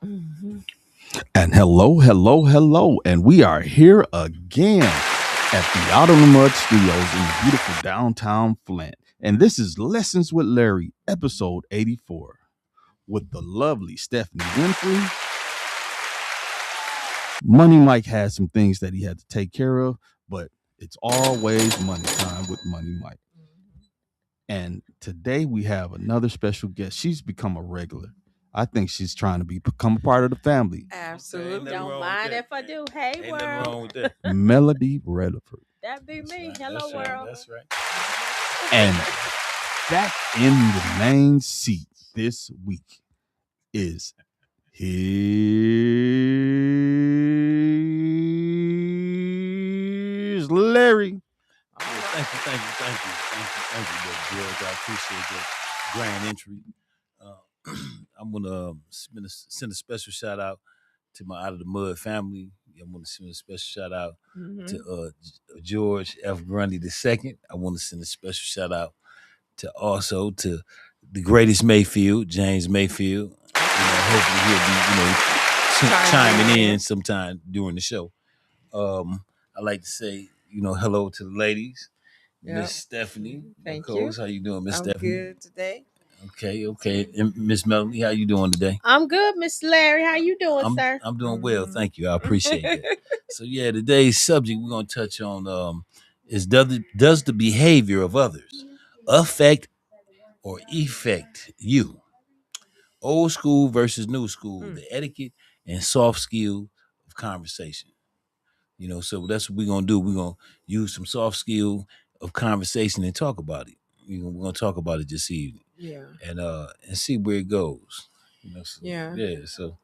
Mhm. And hello, hello, hello. And we are here again at the Out of the Mud Studios in the beautiful downtown Flint. And this is Lessons with Larry, episode 84, with the lovely Stephanie Winfrey. Money Mike had some things that he had to take care of, but it's always money time with Money Mike. And today we have another special guest. She's become a regular. I think she's trying to become a part of the family. Absolutely. Ain't nothing Don't wrong with mind that. if I do. Hey, Ain't nothing world. wrong with that. Melody Redford. That be That's me. right. Hello, That's right. world. That's right. And back in the main seat this week is here's Larry. Oh, thank you, Brother George. I appreciate that grand entry. I'm gonna send a special shout out to my Out of the Mud family. I'm gonna send a special shout out to Mhm. George F. Grundy II. I want to send a special shout out to the greatest Mayfield, James Mayfield. Hopefully he'll be chiming in sometime during the show. I like to say hello to the ladies. Yep. Miss Stephanie, Thank of you. course. How you doing, Miss I'm Stephanie? good today. Okay. And Miss Melanie, how you doing today? I'm good, Miss Larry. How you doing, I'm sir? I'm doing well, thank you. I appreciate that. So yeah, today's subject we're gonna touch on is does the behavior of others affect or effect you? Old school versus new school, the etiquette and soft skill of conversation. So that's what we're gonna do. We're gonna use some soft skill of conversation and talk about it. We're gonna talk about it this evening Yeah. and see where it goes. Yeah. Yeah. So,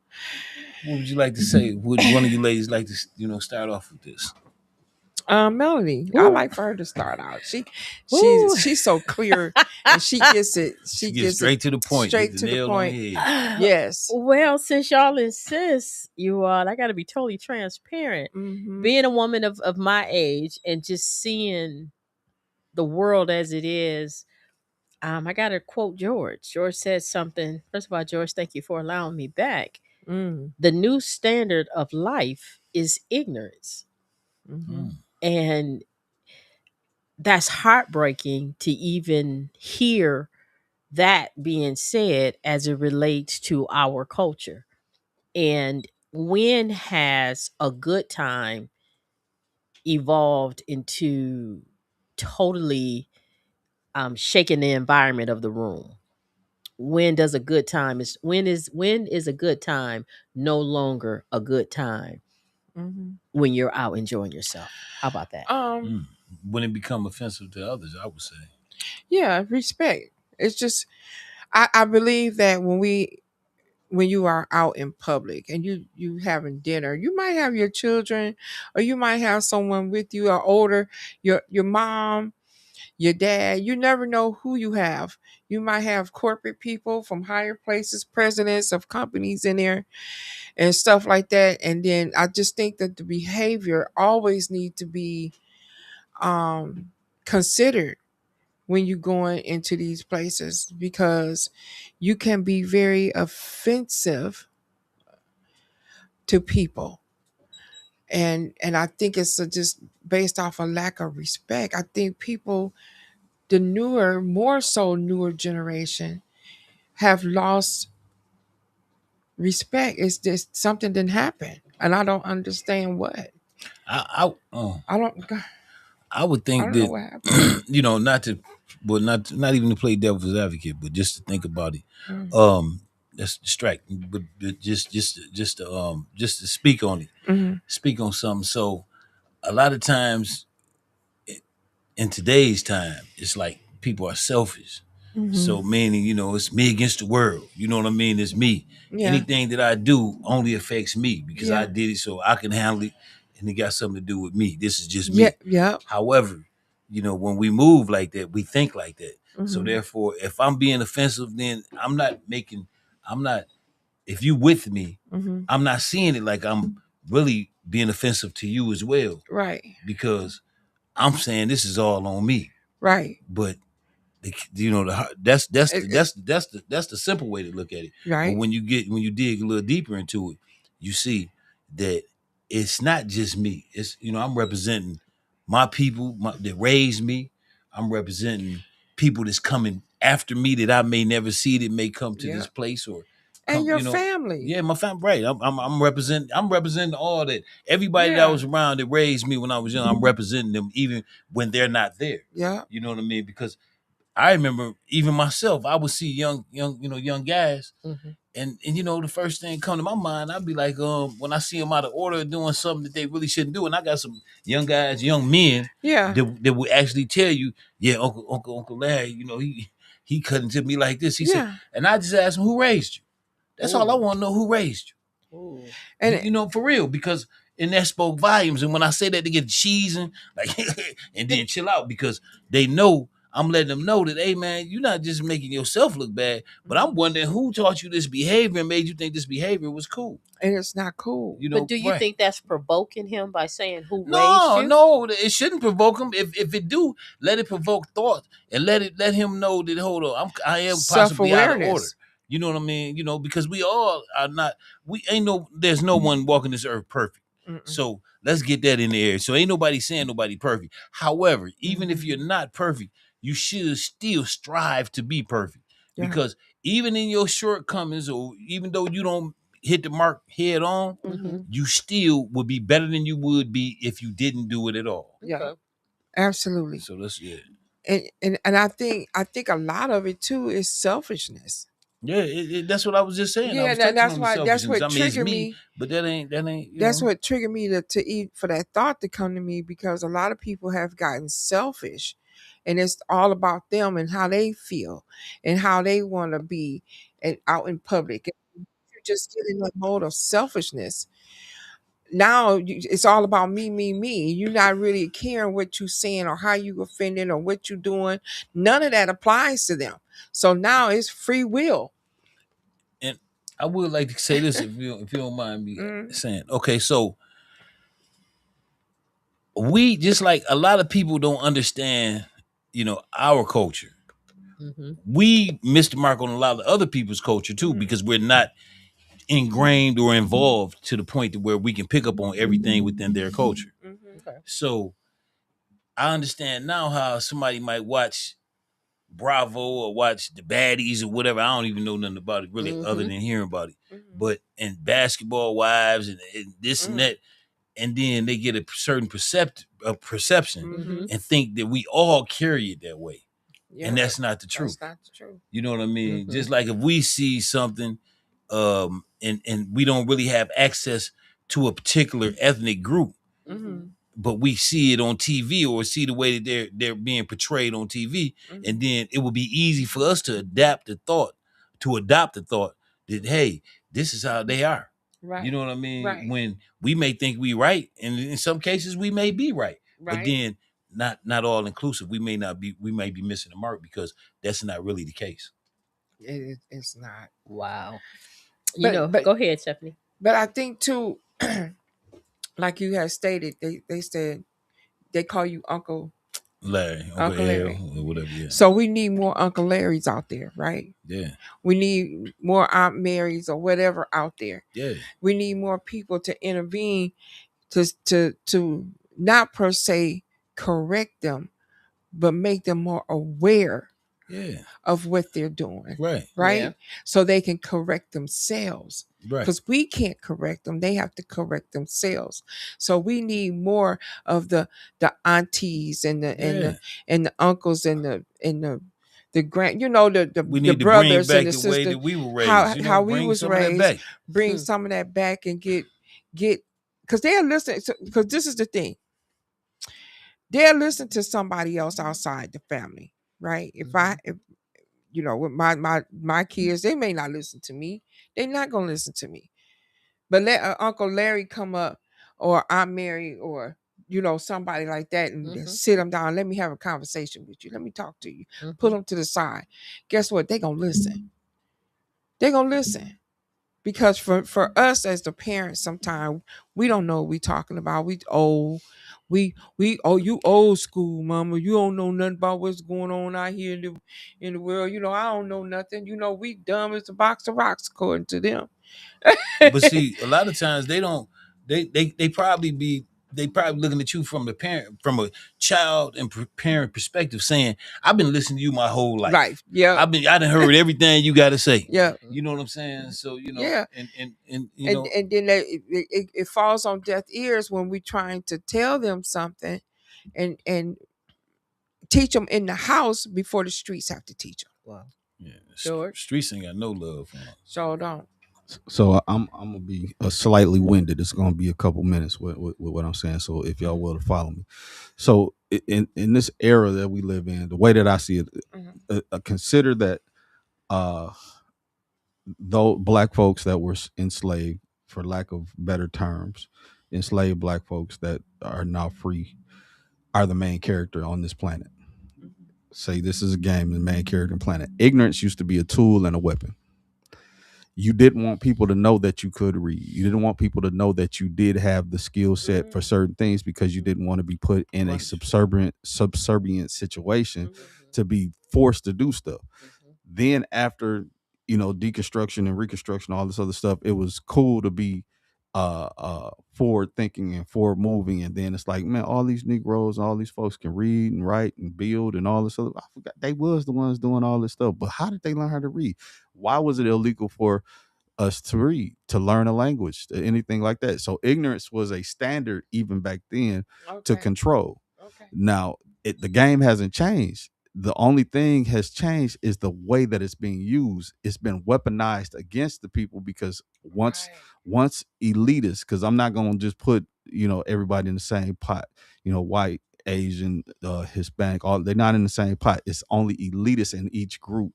what would you like to say? Would one of you ladies like to start off with this? Melody, I Ooh. like for her to start out. Ooh. She's so clear, and she gets it. She She gets gets straight it to the point, hit straight the to the nail on point. the head. Yes. Well, since y'all insist, you all, I got to be totally transparent. Mm-hmm. Being a woman of my age and just seeing the world as it is, I got to quote George. George said something. First of all, George, thank you for allowing me back. Mm. The new standard of life is ignorance. Mm-hmm. Mm. And that's heartbreaking to even hear that being said as it relates to our culture. And when has a good time evolved into totally shaking the environment of the room? When does a good time is a good time no longer a good time Mm-hmm. when you're out enjoying yourself? How about that? Mm. When it become offensive to others, I would say. Yeah, respect. It's just I believe that when you are out in public and you having dinner, you might have your children or you might have someone with you or older, your mom, your dad. You never know who you have. You might have corporate people from higher places, presidents of companies in there and stuff like that. And then I just think that the behavior always need to be considered when you going into these places because you can be very offensive to people. And I think it's just based off a lack of respect. I think people, the newer, more so newer generation, have lost respect. It's just something didn't happen, and I don't understand what. I don't. I would I think don't know that what happened. not to, but not even to play devil's advocate, but just to think about it. Mm. That's distracting, but just to speak on it, Mhm. speak on something. So a lot of times in today's time, it's like people are selfish. So Mhm. meaning, it's me against the world. You know what I mean? It's me. Yeah. Anything that I do only affects me because I Yeah. did it so I can handle it and it got something to do with me. This is just Yeah. me. Yeah. However, when we move like that, we think like that. So Mhm. therefore, if I'm being offensive, then I'm not, if you with me, Mhm. I'm not seeing it like I'm really being offensive to you as well Right. because I'm saying this is all on me. Right. But You know, that's It, the it, that's the simple way to look at it. But right? when you dig a little deeper into it, you see that it's not just me. It's, you know, I'm representing my people that raised me. I'm representing people that's coming after me that I may never see, that may come to Yeah. this place or And come. your You know, family. yeah, my family. Right. I'm representing all that. Everybody that I Yeah. was around that raised me when I was young. I'm representing them even when they're not there. Yeah. You know what I mean? Because I remember even myself, I would see young guys, Mm-hmm. and you know, the first thing come to my mind, I'd be like, when I see them out of order doing something that they really shouldn't do, and I got some young guys, young men Yeah. that would actually tell you, yeah, Uncle Larry, you know, he cut into me like this. He said, Yeah. and I just asked him, who raised you? That's all I Ooh. want to know, who raised you? Ooh. And You know, for real, because and that spoke volumes. And when I say that, they get cheesing, like, and then chill out because they know I'm letting them know that, hey man, you're not just making yourself look bad, but I'm wondering who taught you this behavior and made you think this behavior was cool. it's not cool. You But know, do you right? think that's provoking him by saying who raised No, you? no, it shouldn't provoke him. If it do, let it provoke thought and let him know that, hold on, I am possibly out of order. Self-awareness. You know what I mean? You know, because we all are not. We ain't no. There's no one walking this earth perfect. Mm-mm. So let's get that in the air. So ain't nobody saying nobody perfect. However, even if you're not perfect, you should still strive to be perfect, Yeah. because even in your shortcomings, or even though you don't hit the mark head on, Mm-hmm. you still would be better than you would be if you didn't do it at all. Yeah. Okay. Absolutely. So that's, yeah, And I think a lot of it too is selfishness. yeah. That's what I was just saying. I Yeah, was and touching that's on the why that's selfishness. what I mean, it's triggered me, me. but that ain't. You That's know, what triggered me to eat for that thought to come to me, because a lot of people have gotten selfish, and it's all about them and how they feel and how they want to be and out in public. And you just get in that mode of selfishness. Now it's all about me, me, me. You're not really caring what you're saying or how you offending or what you're doing. None of that applies to them. So now it's free will. and I would like to say this, if you don't mind me Mm, saying. Okay, so we, just like a lot of people don't understand, our culture. Mm-hmm. We missed the mark on a lot of other people's culture too, mm, because we're not ingrained or involved to the point to where we can pick up on everything within their culture. mhm, Okay. So I understand now how somebody might watch Bravo or watch the Baddies or whatever. I don't even know nothing about it really, other Mm-hmm. than hearing about it. mhm, But and Basketball Wives and this and mm, that, and then they get a certain perception Mm-hmm. mhm. and think that we all carry it that way, and Yeah, that's not the truth. that's not the truth. You know what I mean? Mm-hmm. Just like if we see something, and we don't really have access to a particular ethnic group, Mhm, but we see it on TV or see the way that they're being portrayed on TV, and mhm. then it would be easy for us to adopt the thought that, hey, this is how they are. You Right, know what I mean? right, When we may think we right, and in some cases we may be right, but right. then not all inclusive. We may not be. We may be missing the mark because that's not really the case. It's not. Wow. But but Go ahead, Stephanie. but I think too, like you had stated, they said they call you Larry, Uncle Uncle L, Larry. or whatever. Yeah, So we need more Uncle Larrys out there, right? yeah, We need more Aunt Marys or whatever out there. yeah, We need more people to intervene to not per se correct them, but make them more aware yeah. of what they're doing, Right, Yeah. right? So they can correct themselves. right. Because we can't correct them, they have to correct themselves. So we need more of the aunties and the and Yeah. the and the uncles and the grand, the We the need to bring brothers and back the the way sister, that we were raised. how You know, how we bring was some of that raised, back. bring Hmm. some of that back and get because they're listening. Because this is the thing, they'll listen to somebody else outside the family, right? Mm-hmm. If with my kids, they may not listen to me. They're not gonna listen to me. But let Uncle Larry come up, or Aunt Mary, or somebody like that, and just Mm-hmm. sit them down. Let me have a conversation with you. Let me talk to you. Put Mm-hmm. them to the side. Guess what? They gonna listen. They gonna listen. because for us as the parents, sometimes we don't know what we talking about. We old, we oh, you old school, mama. You don't know nothing about what's going on out here in the world. I don't know nothing. We dumb as a box of rocks according to them. But see, a lot of times they don't. They probably be. They probably looking at you from the parent, from a child and parent perspective, saying, "I've been listening to you my whole Right. life. Yeah. I done heard everything you got to say. Yeah. You know what I'm saying? So Yeah. and And then it falls on deaf ears when we trying to tell them something, and teach them in the house before the streets have to teach them. Well, yeah, George, streets ain't got no love for them. so don't. So I'm gonna be slightly winded. It's gonna be a couple minutes with what I'm saying. So if y'all will to follow me. So in this era that we live in, the way that I see it, consider that uh though black folks that were enslaved, for lack of better terms, enslaved black folks that are now free are the main character on this planet. Say this is a game, the main character on the planet. Ignorance used to be a tool and a weapon. You didn't want people to know that you could read. You didn't want people to know that you did have the skill set for certain things because you didn't want to be put in a subservient situation to be forced to do stuff. Then after deconstruction and reconstruction, all this other stuff, it was cool to be forward thinking and forward moving. And then it's like, man, all these Negroes, all these folks can read and write and build and all this other. I forgot they was the ones doing all this stuff. But how did they learn how to read? Why was it illegal for us to read, to learn a language, to anything like that? So ignorance was a standard even back then to control. Now the game hasn't changed. The only thing has changed is the way that it's being used. It's been weaponized against the people because once elitists, because I'm not gonna just put everybody in the same pot, white, Asian, Hispanic, all they're not in the same pot. It's only elitists in each group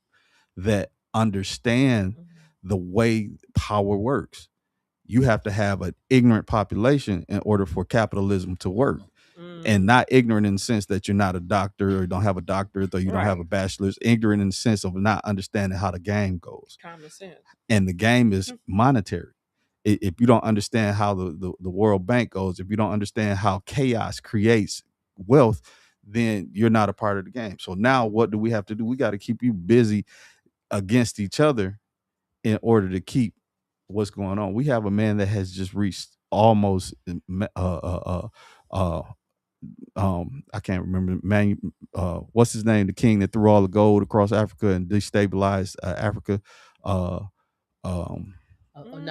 that understand the way power works. You have to have an ignorant population in order for capitalism to work. And not ignorant in the sense that you're not a doctor or don't have a doctorate or you don't have a bachelor's. Ignorant in the sense of not understanding how the game goes. Common sense. And the game is monetary. If you don't understand how the World Bank goes, if you don't understand how chaos creates wealth, then you're not a part of the game. So now what do we have to do? We got to keep you busy against each other in order to keep what's going on. We have a man that has just reached almost I can't remember what's his name, the king that threw all the gold across Africa and destabilized Africa. Now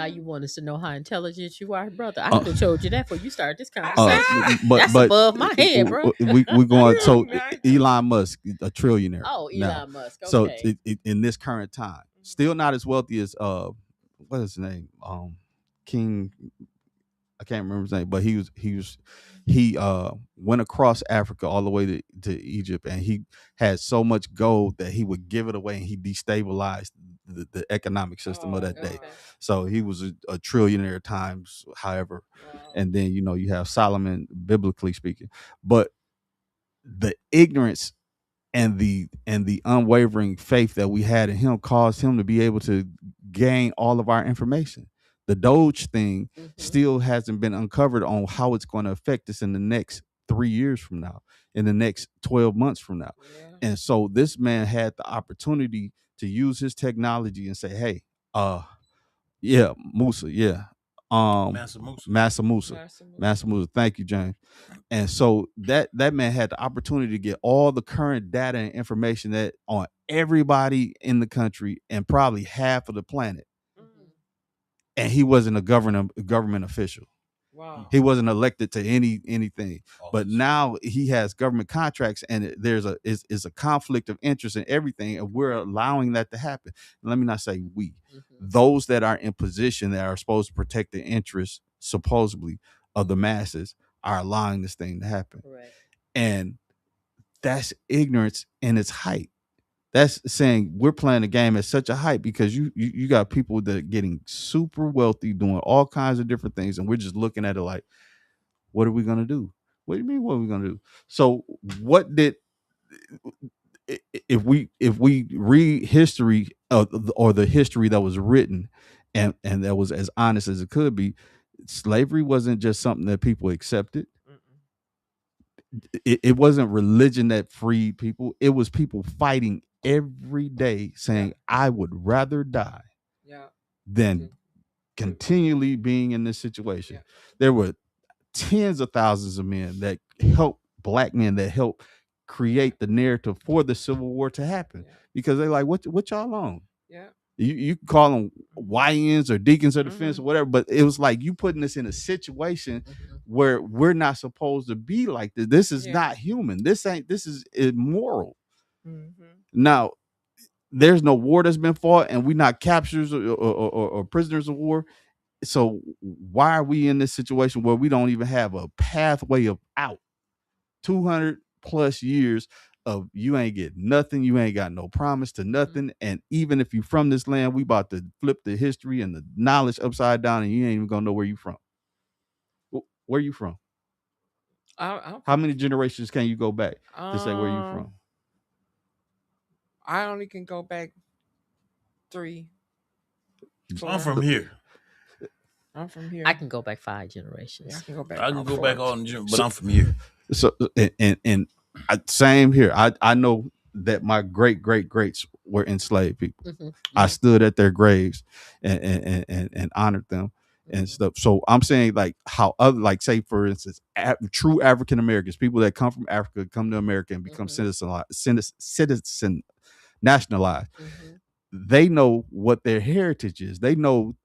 you want us to know how intelligent you are, brother. I could have told you that before you started this uh, conversation. but That's above my head, bro. we going so Elon Musk, a trillionaire. Oh, now. Elon Musk. Okay. So in this current time, still not as wealthy as what is his name? King, I can't remember his name, but he went across Africa all the way to Egypt, and he had so much gold that he would give it away, and he destabilized the economic system of that day. So he was a trillionaire times, however, and then you have Solomon, biblically speaking, but the ignorance and the unwavering faith that we had in him caused him to be able to gain all of our information. The Doge thing still hasn't been uncovered on how it's going to affect us in the next 3 years from now, in the next 12 months from now. And so this man had the opportunity to use his technology and say, hey, yeah, Musa, yeah. Massa Musa. Thank you, James. And so that man had the opportunity to get all the current data and information that on everybody in the country and probably half of the planet. And he wasn't a government official. Wow. He wasn't elected to anything. But now he has government contracts, and there's a conflict of interest in everything, and we're allowing that to happen. And let me not say we. Those that are in position that are supposed to protect the interests, supposedly, of the masses are allowing this thing to happen. Right. And that's ignorance in its height. That's saying we're playing the game at such a height because you got people that are getting super wealthy, doing all kinds of different things, and we're just looking at it like, what are we gonna do? What do you mean? What are we gonna do? So what did if we read history or the history that was written and that was as honest as it could be. Slavery wasn't just something that people accepted. It wasn't religion that freed people. It was people fighting every day saying, I would rather die than continually being in this situation. There were tens of thousands of men that helped, black men that helped create the narrative for the Civil War to happen, because they're like, what y'all on? You can call them YNs or deacons of defense or whatever, but it was like you putting us in a situation where we're not supposed to be like this. This is not human. This is immoral. Now, there's no war that's been fought, and we're not captures or prisoners of war. So why are we in this situation where we don't even have a pathway of out? 200 plus years of you ain't get nothing, you ain't got no promise to nothing, and even if you from this land, we about to flip the history and the knowledge upside down, and you ain't even gonna know where you from. Where you from? How many generations can you go back to say where you from? I only can go back 3. I'm from here. I'm from here. I can go back 5 generations. I can go back. I can go back on, but I'm from here. So and same here. I know that my great greats were enslaved people. I stood at their graves and honored them and stuff. So I'm saying, like, how other, like, say for instance, true African Americans, people that come from Africa, come to America and become citizen nationalized. They know what their heritage is. They know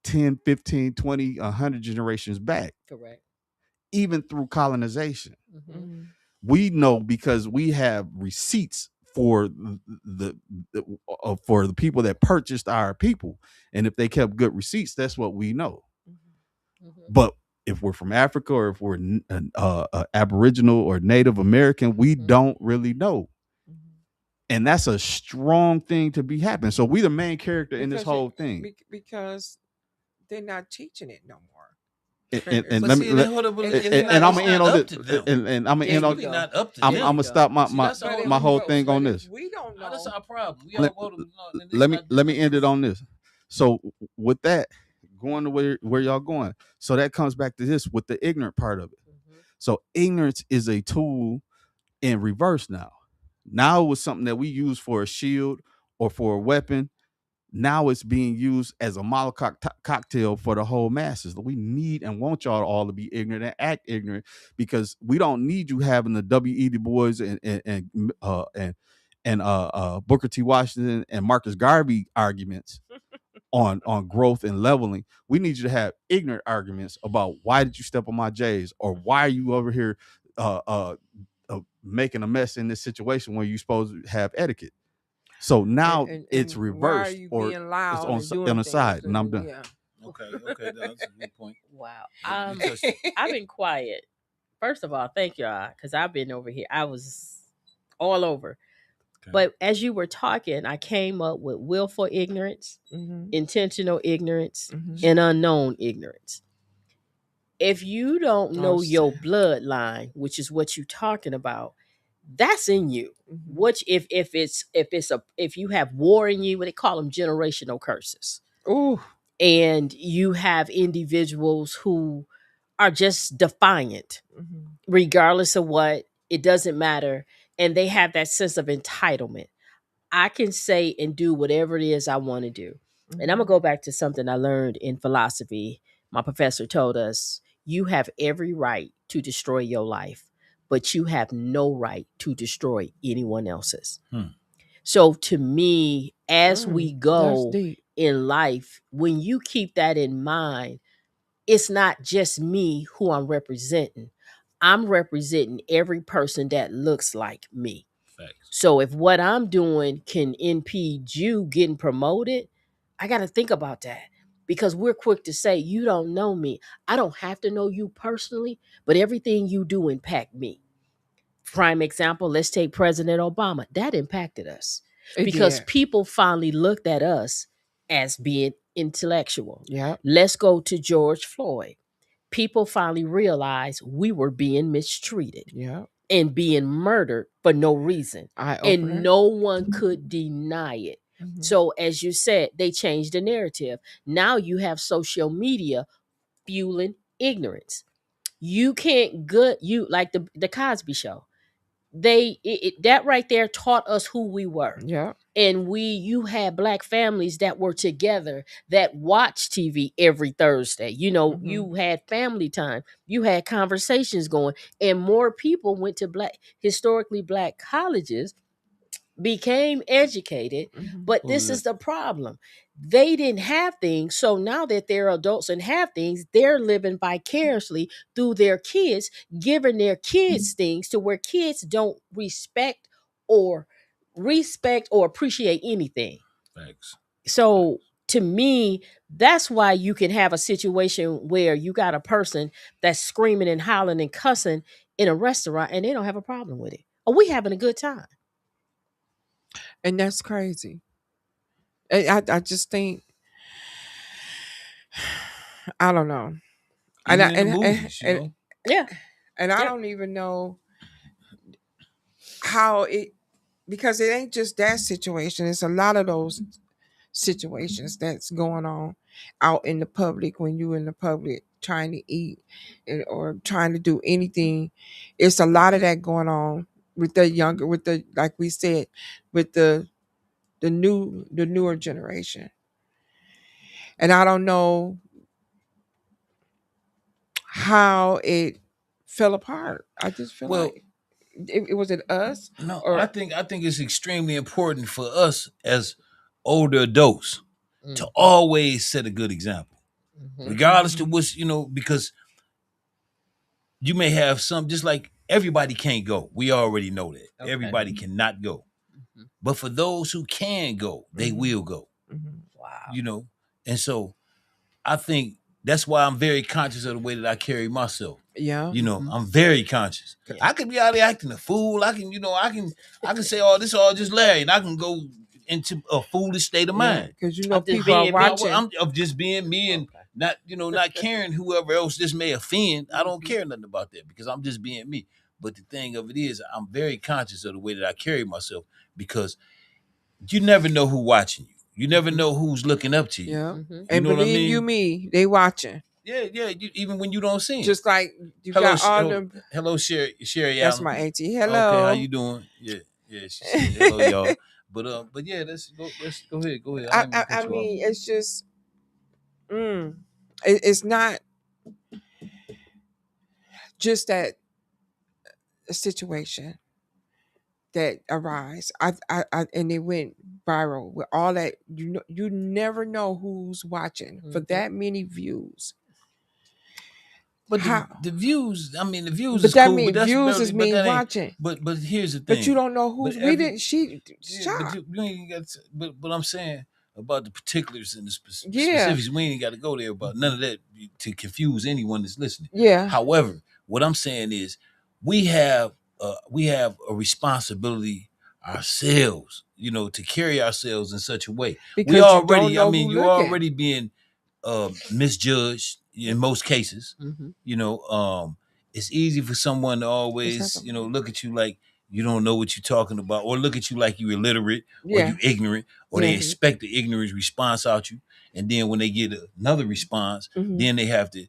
10, 15, 20, 100 generations back. Correct. Even through colonization. We know because we have receipts for the for the people that purchased our people, and if they kept good receipts, that's what we know. But if we're from Africa, or if we're Aboriginal or Native American, we don't really know, and that's a strong thing to be happening. So we the main character in this whole thing, because they're not teaching it no more. And let me, and I'm gonna end on this, and I'm gonna end on. I'm gonna stop my whole thing on this. We don't know. That's our problem. Let me end it on this. So with that, going to where y'all going, so that comes back to this with the ignorant part of it. So ignorance is a tool in reverse now. Now it was something that we use for a shield or for a weapon. Now it's being used as a Molotov cocktail for the whole masses. We need and want y'all all to be ignorant and act ignorant, because we don't need you having the W.E. Du Bois and Booker T. Washington and Marcus Garvey arguments on growth and leveling. We need you to have ignorant arguments about, why did you step on my J's, or why are you over here making a mess in this situation when you're supposed to have etiquette. So now it's reversed, or it's on the side, and I'm done. Okay, that's a good point. Wow. I've been quiet. First of all, thank y'all, because I've been over here. I was all over. Okay. But as you were talking, I came up with willful ignorance, intentional ignorance, and unknown ignorance. If you don't know your bloodline, which is what you're talking about, that's in you. Which if you have war in you, what they call them, generational curses. Ooh. And you have individuals who are just defiant, regardless of what, it doesn't matter. And they have that sense of entitlement. I can say and do whatever it is I want to do. And I'm going to go back to something I learned in philosophy. My professor told us, you have every right to destroy your life, but you have no right to destroy anyone else's. So to me, as we go in life, when you keep that in mind, it's not just me who I'm representing. I'm representing every person that looks like me. Thanks. So if what I'm doing can impede you getting promoted, I got to think about that. Because we're quick to say, you don't know me. I don't have to know you personally, but everything you do impact me. Prime example, let's take President Obama. That impacted us because people finally looked at us as being intellectual. Yeah. Let's go to George Floyd. People finally realized we were being mistreated and being murdered for no reason. And no one could deny it. Mhm. So, as you said, they changed the narrative. Now you have social media fueling ignorance. You can't good you like the Cosby Show. That right there taught us who we were. Yeah. And you had black families that were together that watched TV every Thursday. Mhm. You had family time, you had conversations going, and more people went to historically black colleges, became educated. Mhm. But What was this is that? the problem. They didn't have things. So now that they're adults and have things, they're living vicariously through their kids, giving their kids things to where kids don't or respect or appreciate anything. Facts. So to me, that's why you can have a situation where you got a person that's screaming and hollering and cussing in a restaurant and they don't have a problem with it. Are we having a good time? And that's crazy. I just think I don't know. And I Even in the and movies, you and, know. Yeah. and I Yeah. don't even know how it, because it ain't just that situation. It's a lot of those situations that's going on out in the public when you in the public trying to eat or trying to do anything. It's a lot of that going on with the younger, with the, like we said, with the newer generation. And I don't know how it fell apart. I just feel Well, like it was it us no, I or think I think it's extremely important for us as older adults to Mhm. always set a good example, Mhm. regardless to what's, because you may have some, just like everybody can't go. We already know that Okay. everybody cannot go, Mhm. but for those who can go, they Mhm. will go. Mhm. Wow. You know, and so I think that's why I'm very conscious of the way that I carry myself. Yeah. Mhm. I'm very conscious. Yeah. I could be out there acting a fool. I can say, "Oh, this all just Larry," and I can go into a foolish state of Yeah, mind. because you know I'm just people are being me. watching. I'm of just being me and Okay. not caring whoever else this may offend. I don't Mhm. care nothing about that because I'm just being me. But the thing of it is, I'm very conscious of the way that I carry myself because you never know who watching you. You never Mhm. know who's looking up to you. Yeah. Mhm. You And know what I believe you mean? me, they watching. Yeah, yeah. Even when you don't see them. Just like you Hello, got all them. hello, Sherry That's Allen. my auntie. Okay, how Hello. you doing? Yeah, yeah. She said hello, y'all. But yeah, let's go. Let's go ahead. Go ahead. I ain't mean to I cut you off. mean, it's just, mm, it's not just that situation that arise. And it went viral with all that. You never know who's watching for Mhm. that many views. But How? the views, I mean, the views But is that cool. But mean that's views barely. is But mean that ain't. watching. But here's the But you thing. don't know But who's. We every didn't. She Yeah, but shot. you ain't got. But I'm saying about the particulars and the Yeah. specifics, we ain't got to go there about none of that to confuse anyone that's listening. Yeah. However, what I'm saying is, we have a responsibility ourselves, to carry ourselves in such a way. We Because you don't already, I know mean, who you're looking. already being misjudged in most cases. Mhm. You know, it's easy for someone to It's not always, something. look at you like you don't know what you're talking about, or look at you like you're illiterate, or Yeah. you ignorant, or they Yeah. Mhm. expect the ignorant response out you, and then when they get another response, Hmm. then they have to,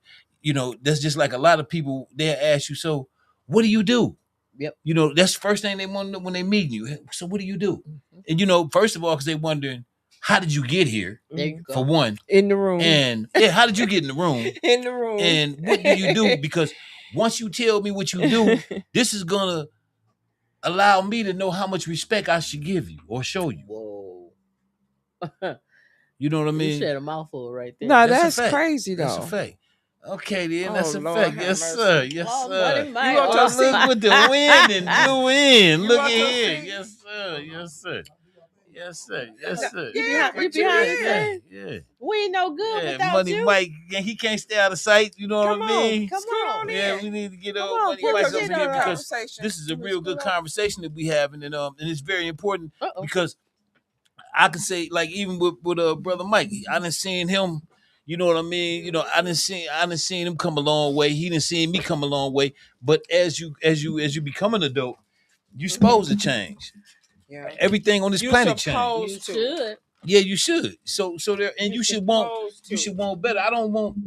that's just like a lot of people. They'll ask you, so what do you do? Yep. That's the first thing they want to know when they meet you. "Hey, so what do you do?" Mhm. And first of all, because they wondering, how did you get here? There you Hmm. For go. one, In the room. and yeah, how did you get in the room? In the room. And what do you do? Because once you tell me what you do, this is gonna allow me to know how much respect I should give you or show you. Whoa. You know what I You mean? said a mouthful right there. No, That's a that's fact. crazy That's a though. fact. Okay, then Oh that's a Lord, fact. have Yes, sir. mercy. Yes, Oh, money, sir. You my. want your Oh, look seat? with the wind and blew in. You Look at want your here. seat? Yes, sir. Yes, sir. Yes, sir. Yes, sir. You Yeah, behind? You but you behind Yeah, us, yeah, sir? in. yeah. We ain't no good Yeah, without Money you. Mike, he can't stay out of sight. You know what Come I on, mean? Come scoot on. on Yeah, in. we need to get Come on, Money We'll put Mike your up chin in here continue on the up. because conversation. this is a Come on, real scoot good on. conversation that we having, and it's very important Uh-oh. because I can say, like, even with brother Mike, I done seen him. You know what I mean? I done seen him come a long way. He done seen me come a long way. But as you become an adult, you supposed to change. Yeah. Everything on this You planet changed. You supposed to. should. Yeah, you should. So there, and You you should want supposed you to. should want better. I don't want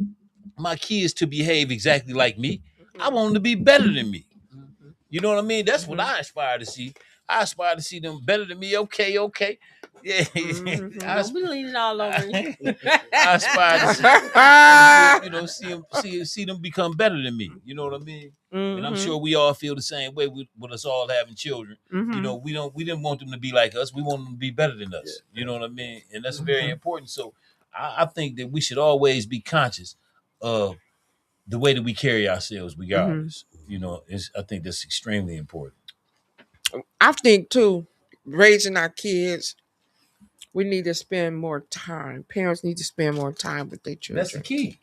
my kids to behave exactly like me. I Mhm. want them to be better than me. Mhm. You know what I mean? That's what Mhm. I aspire to see. I aspire to see them better than me. Okay, okay. Yeah. Mhm. I, Don't be leaning all over me. I aspire to see, see them become better than me. You know what I mean? And I'm Mhm. sure we all feel the same way with us all having children. You know, Mhm. we didn't want them to be like us. We want them to be better than us. You know what I mean? And that's very Mhm. important. So I think that we should always be conscious of the way that we carry ourselves, Mhm. regardless. You know, I think that's extremely important. I think too, raising our kids, we need to spend more time. Parents need to spend more time with their That's the children. key.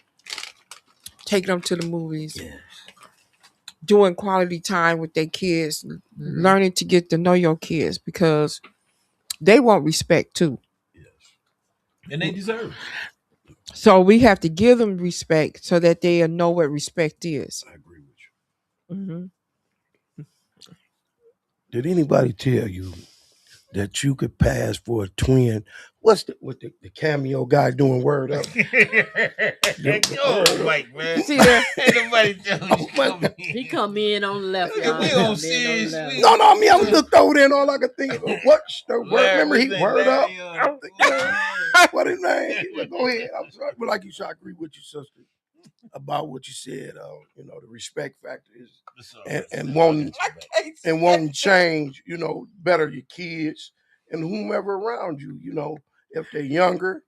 Taking them to the movies, Yeah. doing quality time with their kids, learning to get to know your kids because they want respect too. Yes. And they deserve it. So we have to give them respect so that they know what respect is. I agree with you. Hmm. Did anybody tell you that you could pass for a twin? What's the cameo guy doing? Word up. Yo, Mike, man. See there? Ain't nobody tell you Oh, my come God. He in. come in on the left, Look y'all. at we He on come in on the serious. left. No, I mean I looked over there and all I could think of what's the word? Larry, Remember what's he that? word up. Larry, Oh. What his name? Well, go ahead. I'm sorry, but like you said, I agree with you, sister, about what you said. The respect factor is and wanting and won't change, better your kids and whomever around you, if they're younger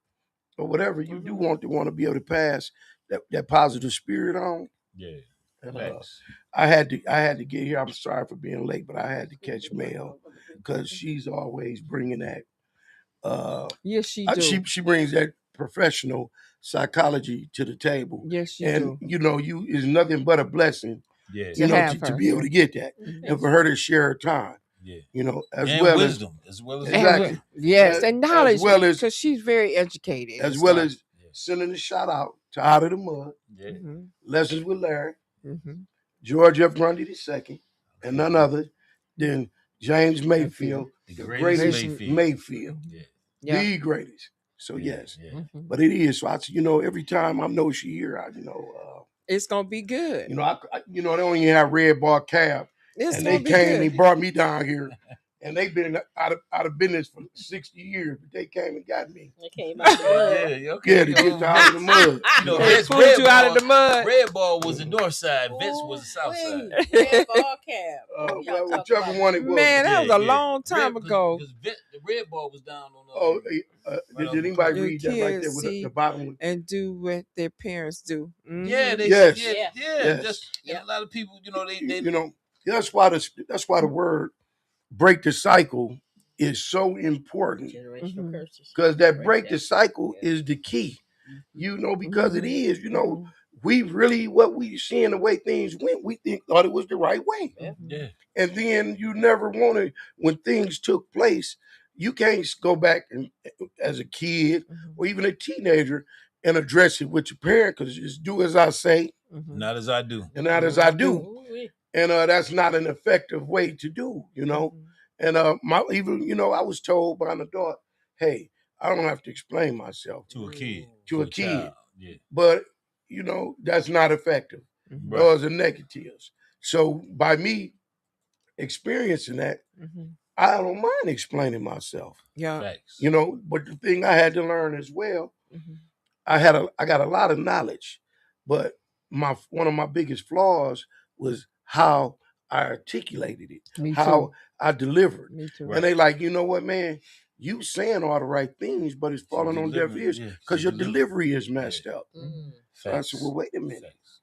or whatever, you do want to be able to pass that positive spirit on. Yeah. And Thanks. I had to get here. I'm sorry for being late, but I had to catch Mel because she's always bringing that. Yes, she She brings that professional psychology to the table, Yes, she and do. you is nothing but a blessing, Yeah. To have to her. be able to get that, and for her to share her time, Yeah. as And well as wisdom, as well as exactly, Yes, and as knowledge well as because she's very educated and as well stuff. as sending a shout out to Out of the Mud, Yeah. Hmm. Lessons with Larry, Hmm. George F. Grundy II, and none other than James Mayfield, The the greatest greatest Mayfield. Mayfield, Yeah. Yeah. the greatest. So Yeah. yes, Yeah. but it is. So every time I know she here, It's gonna be good. they don't even have red bar cab, It's and they gonna be came, they good. brought me down here, and they've been out of business for 60 years, but they came and got me. They came out the mud. Yeah. Okay. Yeah, to get out of the mud. You know, They Vince pulled you out of the mud. Red Ball was the north side. Vince was the south side. Red ball cab. Well, whichever one it was. Man, that was a Yeah. long time ago. Because the red ball was down on Oh, right did on the anybody corner. Your read that right there kids with the see bottom? and do what their parents do. Yeah, they Yes. yeah. Yes. Just and a lot of people, they That's why the word break the cycle is so important, Generational curses. because that break that. the cycle Yeah. is the key. Because it Mhm. is. We really what we seeing the way things went. We thought it was the right way, Yeah. and then you never wanted when things took place. You can't go back and as a kid or even a teenager and address it with your parent because just do as I say Not as I do. and not as I do. Ooh-wee. And that's not an effective way to do. And my even I was told by an adult, hey, I don't have to explain myself To a kid. to a kid, child. Yeah. but that's not effective. Mhm. Right. Those are negatives. So by me experiencing that, Mhm. I don't mind explaining myself. Yeah. Facts. But the thing I had to learn as well, Mhm. I got a lot of knowledge, but one of my biggest flaws was how I articulated it, Me how too. I delivered. Me too. And they like, you know what, man, you saying all the right things, but it's falling on deaf delivery, ears yeah, because she your delivered. delivery is messed up. Mm. So I said, well, wait a minute, Facts.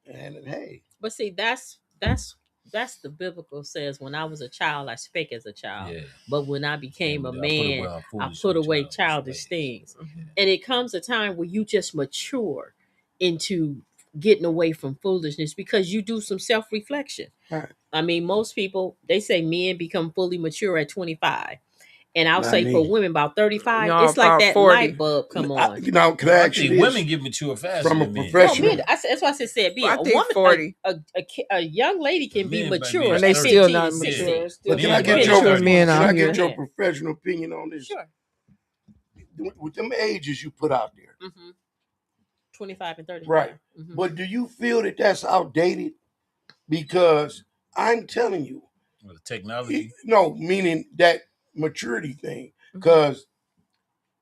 and hey, But see, that's the biblical says. When I was a child, I spake as a child. Yeah. But when I became a And man, I foolish put and away childish things. Mhm. And it comes a time where you just mature into getting away from foolishness because you do some self reflection. Right. I mean, most people they say men become fully mature at 25. And I'll Not say for me. women about 35, No, it's like about that 40. light bulb come on. Can I I ask you think this? women get mature faster From a than men. No, professional? men. That's why I said being I a think woman, 40. A young lady can be Men might be mature And at they at 30. still 15 not and mature. 16. It's still But can Men I might get be your immature men can out I get here. your professional opinion on this? Sure. With them ages you put out there, 25 and 35. right? But do you feel that that's outdated? Because I'm telling you, With the technology. no, meaning that maturity thing. Because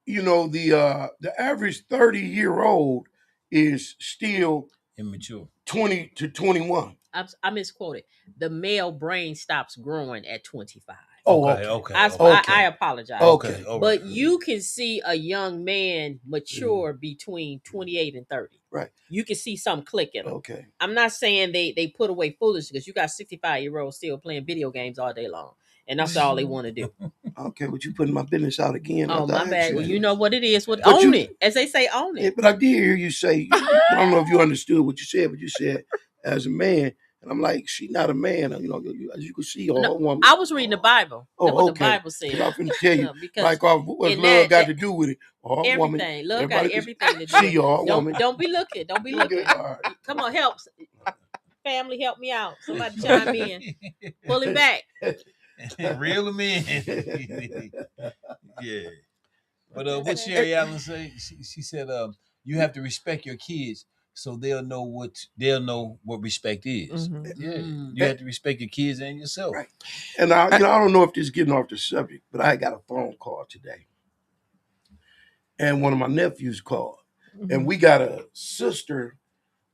the average 30-year-old is still Immature. 20 to 21. I misquoted. The male brain stops growing at 25. Oh, Okay. I apologize. Okay. All But right. you can see a young man mature between 28 and 30. Right. You can see some click in them. Okay. I'm not saying they put away foolish, because you got 65-year-olds still playing video games all day long. And that's all they want to do. Okay, but you putting my business out again. Oh, after I my asked bad. Well, that. you know what it is. But Own you- it. As they say, own Yeah, it. but I did hear you say, I don't know if you understood what you said, but you said as a man, and I'm like, she's not a man. As you can see, all woman. I was reading the Bible. That's what the Bible says. I'm finna tell you, Because like, what's in love that- got to do with it? All woman. everything. Love Everybody got can everything to do see with you, all it. woman. Don't be looking. Don't be looking. All right. Come on, help. Family, help me out. Somebody chime in. Pull him back. Reel them in. Yeah. But what Sherry Allen say? She said, you have to respect your kids so they'll know what respect is. Yeah. You have to respect your kids and yourself. Right. And I don't know if this is getting off the subject, but I got a phone call today. And one of my nephews called. And we got a sister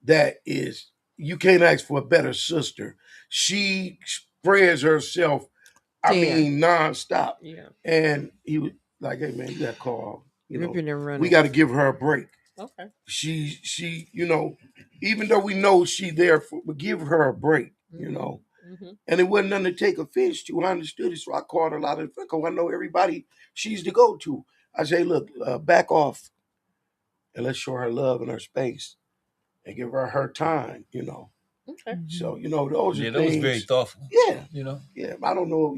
that is, you can't ask for a better sister. She spreads herself, nonstop. Yeah. And he was like, hey man, you got to call. Ripping and running. We got to give her a break. Okay. She even though we know she there for, but give her a break, And it wasn't nothing to take offense to. I understood it, so I called her a lot of because I know everybody she's the go-to. I say, look, back off and let's show her love and her space and give her time, Okay. So, those are Yeah, that things. was very thoughtful. Yeah. Yeah. I don't know,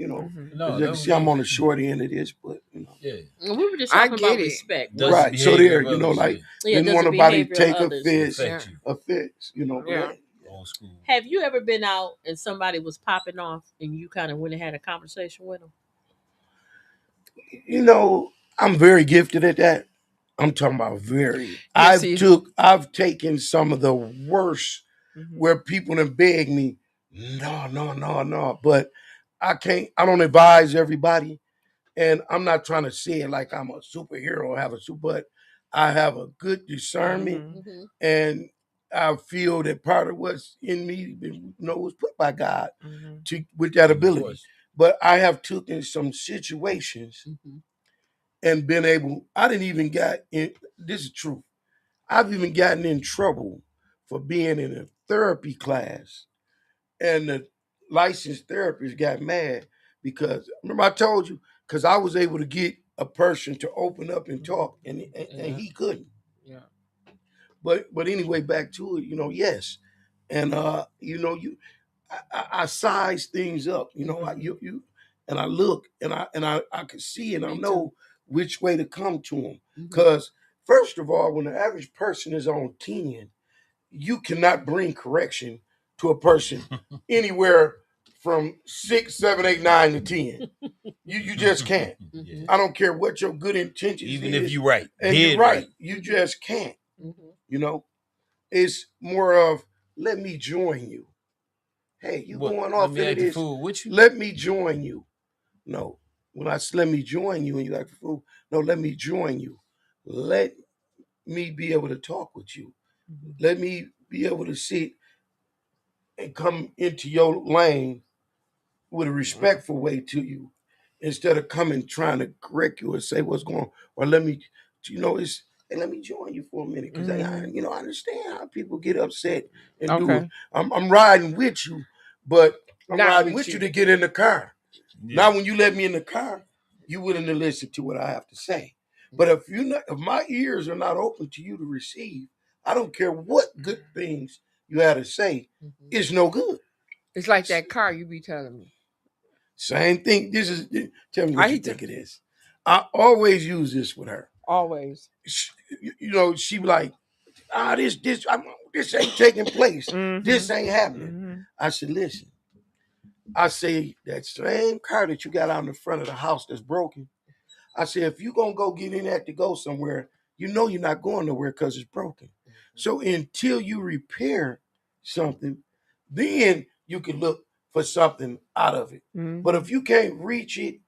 No, as you can see, I'm on the short end of this, but, Yeah. And we were just talking about respect. Does right. the So behavior there, of others, like, Yeah, didn't does want the nobody behavior take of others affect you. offense, Yeah. Old school. Have you ever been out and somebody was popping off and you kind of went and had a conversation with them? I'm very gifted at that. I'm talking about very. Yeah, I've taken some of the worst where people have begged me, no. But I don't advise everybody. And I'm not trying to say it like I'm a superhero or but I have a good discernment. And I feel that part of what's in me, was put by God with that ability. But I have taken some situations and been able, I didn't even got in, this is true. I've even gotten in trouble for being in a therapy class, and the licensed therapist got mad because, remember I told you, because I was able to get a person to open up and talk, and he couldn't. Yeah. But anyway, back to it, yes. And I size things up, and I look and I can see and I know which way to come to them. Because first of all, when the average person is on 10, you cannot bring correction to a person anywhere from 6, 7, 8, 9 to 10. You just can't. I don't care what your good intentions Even is, if you're right. and you're right. You just can't. It's more of, let me join you. Hey, you going off into this? Fool with you? Let me join you. No, when I say let me join you and you act a fool, no, let me join you. Let me be able to talk with you. Let me be able to sit and come into your lane with a respectful way to you, instead of coming trying to correct you or say what's going on, or let me, hey, let me join you for a minute, because I understand how people get upset and do it. I'm riding with you, but I'm riding with you to get in the car. Yeah. Now, when you let me in the car, you willing to listen to what I have to say. But if my ears are not open to you to receive, I don't care what good things you had to say. It's no good. It's like that car you be telling me. Same thing. Tell me what you think it is. I always use this with her. Always. She be like, this ain't taking place. This ain't happening. I said, listen. I say that same car that you got out in the front of the house that's broken. I said, if you gonna go get in that to go somewhere, you know you're not going nowhere because it's broken. So until you repair something, then you can look for something out of it. But if you can't reach it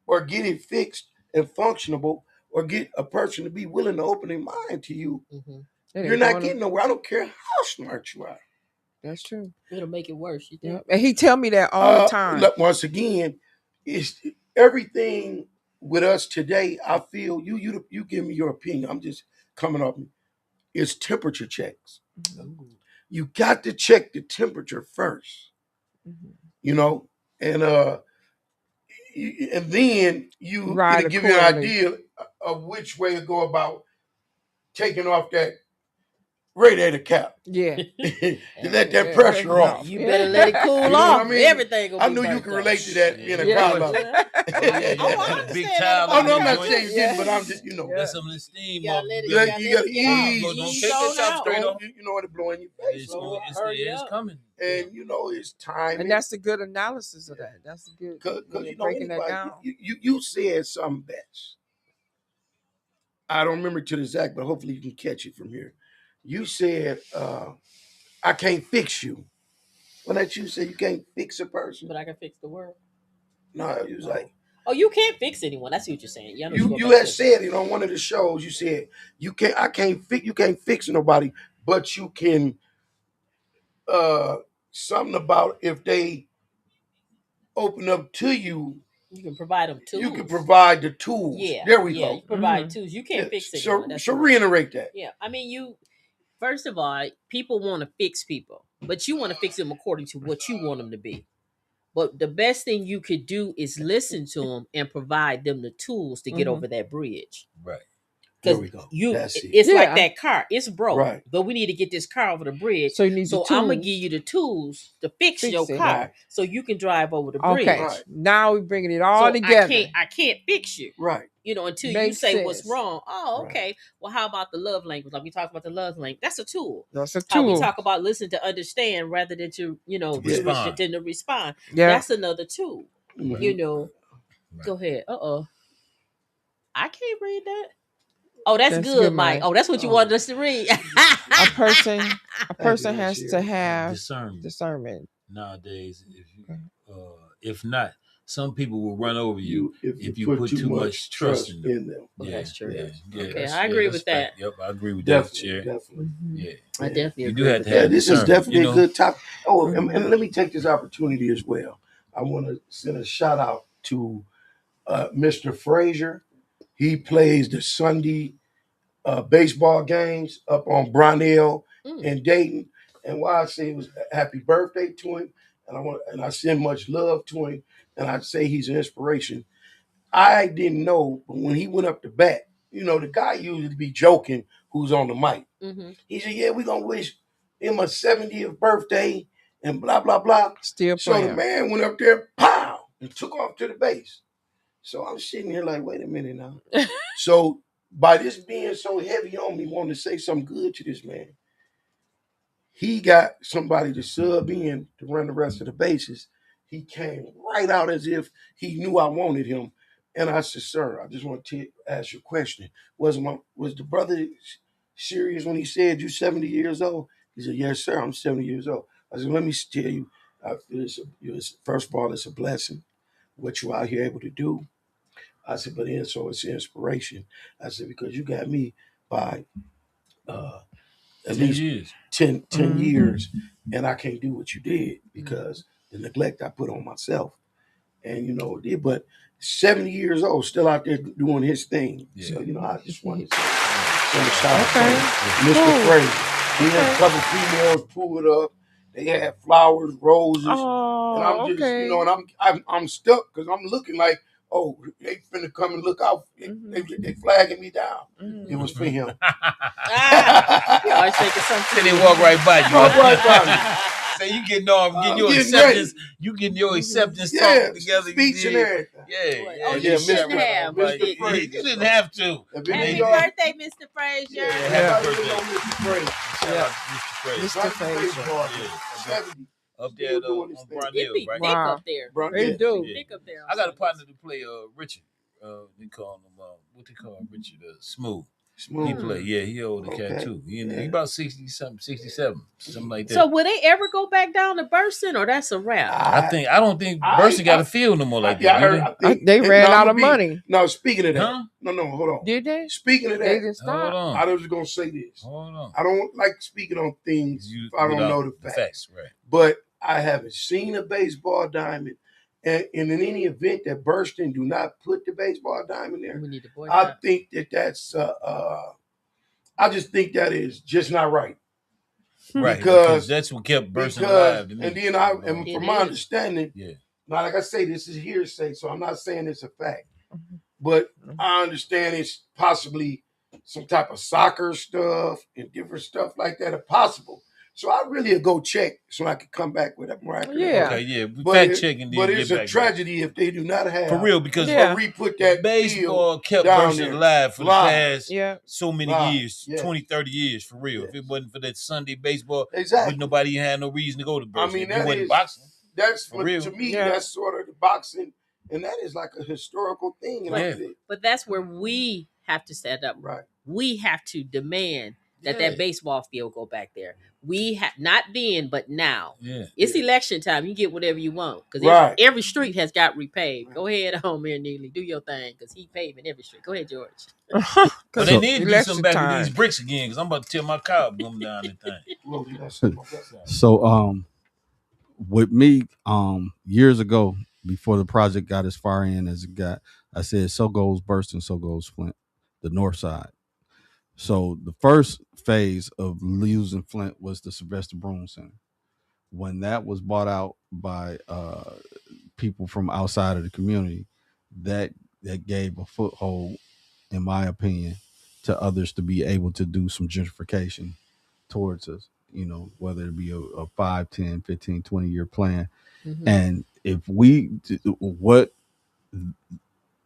or get it fixed and functionable, or get a person to be willing to open their mind to you, you're not getting nowhere. I don't care how smart you are. That's true. It'll make it worse. You think? And he tell me that all the time. Once again, it's everything with us today. I feel you give me your opinion. I'm just coming up. It's temperature checks. You got to check the temperature first. And then it'll give you an idea of which way to go about taking off that radiator cap. Yeah. To let that pressure off. You better let it cool off. I mean? Everything I knew you can relate to that being a car lover. Big child. Oh no, I'm not saying you didn't, but I'm just let some of the steam off. You gotta ease. Don't take that top straight off. You know what, blowing your face. It's coming. And it's time. And that's a good analysis of that. That's a good. Because breaking that down. You said something best. I don't remember to the exact, but hopefully you can catch it from here. You said, I can't fix you. Well, that you said you can't fix a person. But I can fix the world. No, you was like. Oh, you can't fix anyone. That's what you're saying. You had said it on one of the shows. You said you can't fix nobody, but you can something about if they open up to you. You can provide them tools. You can provide the tools. Yeah. There we go. You provide tools. You can't fix it. So reiterate that. Yeah. I mean, first of all, people want to fix people, but you want to fix them according to what you want them to be. But the best thing you could do is listen to them and provide them the tools to get over that bridge. Right. There we go. It's like that car. It's broke, right. But we need to get this car over the bridge. So you need the tools. I'm gonna give you the tools to fix your car, right. So you can drive over the bridge. Okay. Right. Now we're bringing it all together. I can't fix you, right? Until you say what's wrong. Oh, okay. Right. Well, how about the love language? Like we talked about the love language. That's a tool. That's a tool. How we talk about listen to understand rather than to respond. Than to respond. Yeah. That's another tool. Mm-hmm. Right. Go ahead. I can't read that. Oh, that's good, Mike. Oh, that's what you wanted us to read. a person has to have discernment. Nowadays, if not, some people will run over you if you put too much trust in them. Yeah, that's true. Yeah, okay, I agree with that. Yep, I agree with that, Chair. Definitely. Yeah, I definitely agree. You do have to have this is definitely a good topic. Oh, and let me take this opportunity as well. I want to send a shout out to Mr. Frazier. He plays the Sunday baseball games up on Brownell in Dayton. And why I say it was a happy birthday to him, and I send much love to him, and I say he's an inspiration. I didn't know, but when he went up to bat, the guy usually be joking who's on the mic. Mm-hmm. He said, "Yeah, we're gonna wish him a 70th birthday and blah blah blah." Still playing. So the man went up there, pow, and took off to the base. So I'm sitting here like, wait a minute now. So by this being so heavy on me, wanting to say something good to this man, he got somebody to sub in to run the rest of the bases. He came right out as if he knew I wanted him. And I said, "Sir, I just want to ask you a question. Was the brother serious when he said you're 70 years old?" He said, "Yes, sir, I'm 70 years old." I said, "Let me tell you, first of all, it's a blessing what you're out here able to do." I said, "But then, so it's an inspiration." I said, "Because you got me by at least 10 years, and I can't do what you did because the neglect I put on myself." And but 70 years old, still out there doing his thing. Yeah. So I just wanted to send a shout out to Mr. Frazier. He had a couple females pull it up. They had flowers, roses, and I'm just and I'm stuck because I'm looking like, oh, they finna come and look out. They flagging me down. It was for him. I think it's something. They walk right by you. Walk right by me. say you getting off, getting your getting acceptance. You getting your acceptance talking together. Speech and everything. Yeah. You shouldn't have. Mr. You Frazier. didn't have to. Happy birthday, Mr. Frazier. Yeah, happy birthday. Mr. Frazier. Shout out to Mr. Frazier. Mr. Frazier. Yeah. 70. Up there on It Brownhill, be right? thick up there. They do. Yeah. Thick up there. I got a partner to play Richard. They call him what they call Richard Smooth. He play, he old the cat too. He about 60 something, 67, something like that. So will they ever go back down to Burston, or that's a wrap? I don't think Burston got a field no more like that. They ran out of money. No, speaking of that, Huh? no, hold on. Did they? Speaking of They that, didn't stop. Hold on. I was going to say this. Hold on. I don't like speaking on things if I don't know the facts. Right. But I haven't seen a baseball diamond. And in any event that Burston do not put the baseball diamond there, We need to I boycott. think that's I just think that is just not right. Right. Because that's what kept Burston alive to me. And then It from my is. understanding, now like I say, this is hearsay, so I'm not saying it's a fact. But I understand it's possibly some type of soccer stuff and different stuff like that are possible. So I really go check so I can come back with a miraculous. Yeah. Okay, yeah. But Fact checking. But it's a tragedy if they do not have for real because re-put that baseball kept down Burston there. alive for the past so many years, Yeah. 20, 30 years for real. If it wasn't for that Sunday baseball, exactly, nobody had no reason to go to Burston. I mean, it wasn't boxing. That's for real. To me, that's sort of the boxing, and that is like a historical thing. But that's where we have to set up. Right. We have to demand that baseball field go back there. We have not then, but now. Yeah. It's election time. You get whatever you want because every street has got repaved. Go ahead, home Mayor Neely, do your thing because he paving every street. Go ahead, George. But they need to do something back with these bricks again because I'm about to tear my car boom down the thing. So with me, years ago, before the project got as far in as it got, I said, so goes Burston, so goes Flint, the north side. So the first phase of using Flint was the Sylvester Broom Center. When that was bought out by people from outside of the community, that gave a foothold, in my opinion, to others to be able to do some gentrification towards us, whether it be a 5, 10, 15, 20-year plan. Mm-hmm. And if what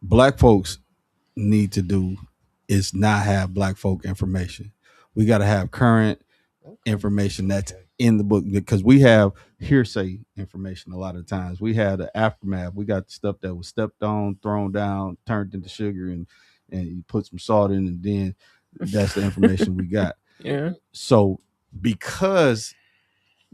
Black folks need to do is not have Black folk information. We got to have current information that's in the book, because we have hearsay information a lot of times. We have the aftermath. We got stuff that was stepped on, thrown down, turned into sugar, and you put some salt in, and then that's the information we got. Yeah. So because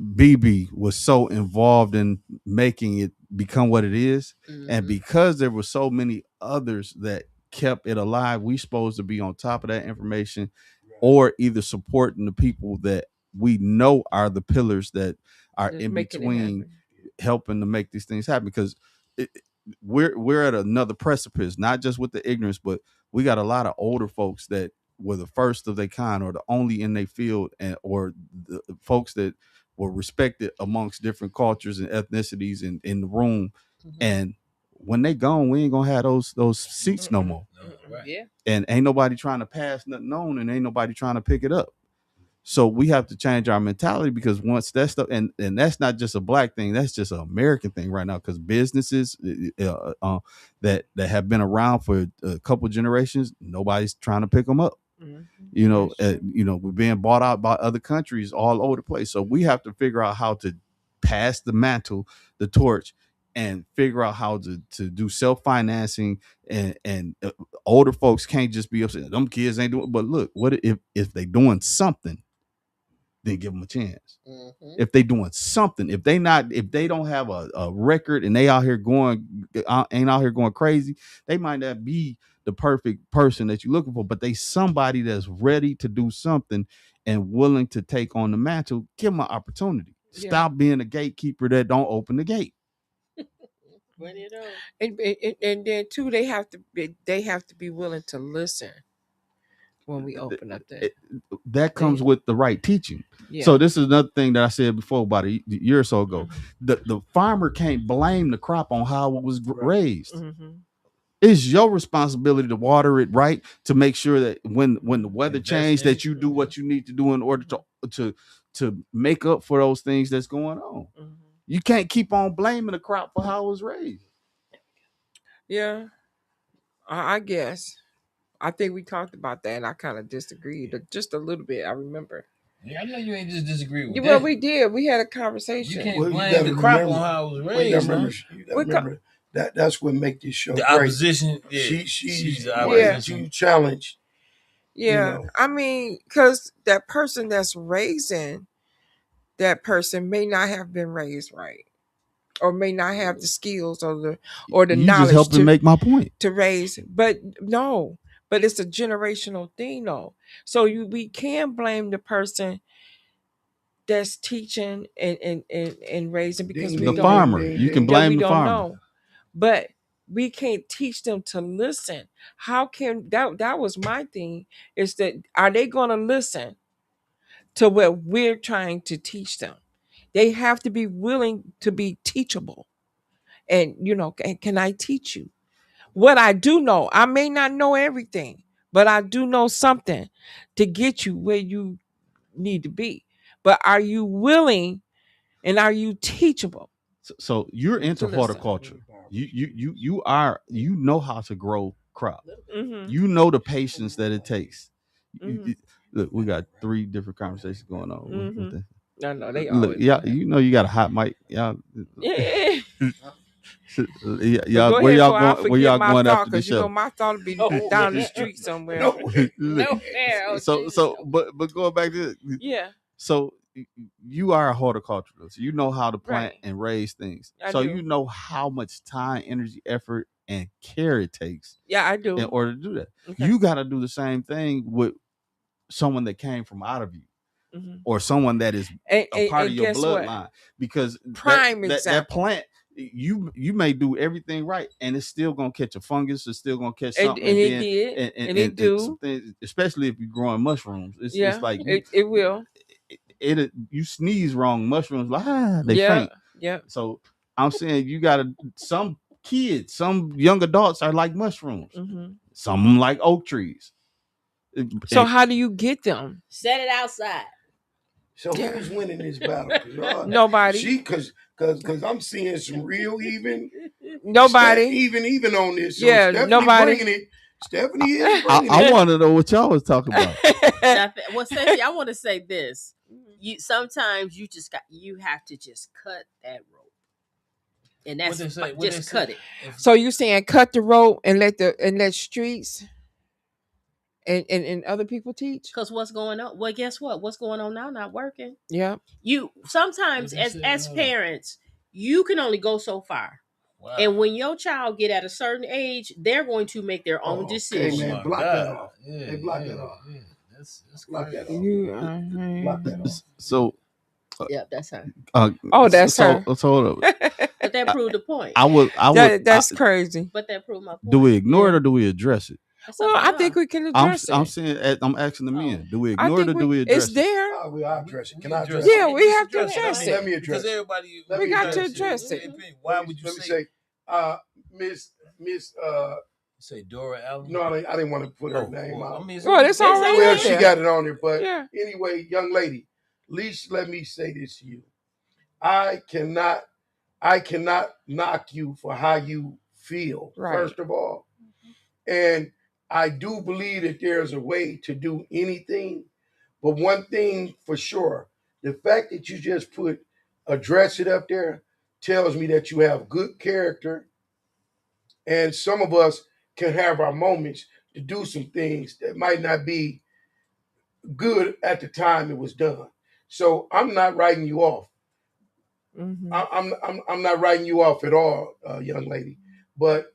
BB was so involved in making it become what it is, and because there were so many others that kept it alive, we supposed to be on top of that information, or either supporting the people that we know are the pillars that are in between, helping to make these things happen. Because we're at another precipice, not just with the ignorance, but we got a lot of older folks that were the first of their kind, or the only in their field, or the folks that were respected amongst different cultures and ethnicities in the room. And when they gone, we ain't gonna have those seats no more. Yeah. And ain't nobody trying to pass nothing on, and ain't nobody trying to pick it up. So we have to change our mentality, because once that stuff, and that's not just a Black thing, that's just an American thing right now, because businesses that have been around for a couple generations, nobody's trying to pick them up. We're being bought out by other countries all over the place. So we have to figure out how to pass the mantle, the torch, and figure out how to do self-financing, and older folks can't just be upset. Them kids ain't doing. But look, what if they doing something? Then give them a chance. If they doing something, if they don't have a record, and they ain't out here going crazy, they might not be the perfect person that you're looking for, but they somebody that's ready to do something and willing to take on the mantle. Give them an opportunity. Stop being a gatekeeper that don't open the gate. And then too, they have to be willing to listen when we open up that comes with the right teaching. Yeah. So this is another thing that I said before about a year or so ago. The farmer can't blame the crop on how it was raised. It's your responsibility to water it right, to make sure that when the weather changes, that you do what you need to do in order to make up for those things that's going on. Mhm. You can't keep on blaming the crop for how it was raised. Yeah, I guess. I think we talked about that, and I kind of disagreed just a little bit. I remember. Yeah, I know you ain't just disagree with Well, that. we did. We had a conversation. You can't Well, you blame gotta the crop remember- on how it was Well, you raised. gotta Huh? remember that's what make this show The great. opposition, yeah, She's the wanting opposition. to challenge. Yeah, I mean, because that person that's raising that person may not have been raised right, or may not have the skills or the You knowledge just helping make my point. to raise. But no, but it's a generational thing, though. So we can blame the person that's teaching and raising, because we The don't. farmer, you can Yeah, blame we the don't farmer. know, but we can't teach them to listen. How can that was my thing, is that are they going to listen to what we're trying to teach them? They have to be willing to be teachable. And can I teach you what I do know? I may not know everything, but I do know something to get you where you need to be. But are you willing, and are you teachable? So you're into listen. horticulture. You know how to grow crop. Mm-hmm. You know the patience that it takes. Mm-hmm. Look, we got 3 different conversations going on. Mm-hmm. No, they Look, always. yeah, you know you got a hot mic. Y'all, Yeah. y'all, Go where ahead, y'all so I going? Where forget y'all my going thought, after the because show? my thought would be down the street somewhere. Look, but going back to Yeah. So you are a horticulturalist. You know how to plant Right. and raise things. I So do. you know how much time, energy, effort, and care it takes Yeah, I do. in order to do that. Okay. You got to do the same thing with someone that came from out of you, Mm-hmm. or someone that is a part of your guess what? bloodline. Because Prime that example. plant, you may do everything right, and it's still gonna catch a fungus. It's still gonna catch something, And it then did, and it do. some things, especially if you're growing mushrooms. Yeah, It's like it will. You sneeze wrong, mushrooms they Yeah, faint. yeah. So I'm saying you gotta, some kids, some young adults are like mushrooms. Mm-hmm. Some of them like oak trees. So how do you get them? Set it outside. So Yeah. who's winning this battle? Nobody. Because I'm seeing some real Nobody. even on this. So Yeah, Stephanie nobody. bringing it. Stephanie is bringing I it. want to know what y'all was talking about. Well, Stacey, I want to say this. You sometimes you have to just cut that rope, and that's just cut it. So you saying cut the rope and let streets and other people teach? Because what's going on? Well, guess what? What's going on now? Not working. Yeah. You sometimes as parents, you can only go so far. Wow. And when your child get at a certain age, they're going to make their own decisions. Hey man, block that off. They block that off. Yeah. That's block that off. Block that off. So yeah, that's her. That's her. So hold up. But that proved the point. That's crazy. But that proved my point. Do we ignore it or do we address it? Well, I think we can address it. I'm saying, I'm asking the men. Do we ignore it or do we address it? It's there. I'll address it. Can I address it? it? Yeah, we have to address it. Let me address it. We got to address it. Why would you say, Miss say Dora Allen? No, I didn't want to put her name out. Well, it's already well, she got it on there. But yeah. Anyway, young lady, at least let me say this to you. I cannot knock you for how you feel, first of all. And I do believe that there's a way to do anything. But one thing for sure, the fact that you just address it up there tells me that you have good character. And some of us can have our moments to do some things that might not be good at the time it was done. So I'm not writing you off. Mm-hmm. I'm not writing you off at all, young lady. But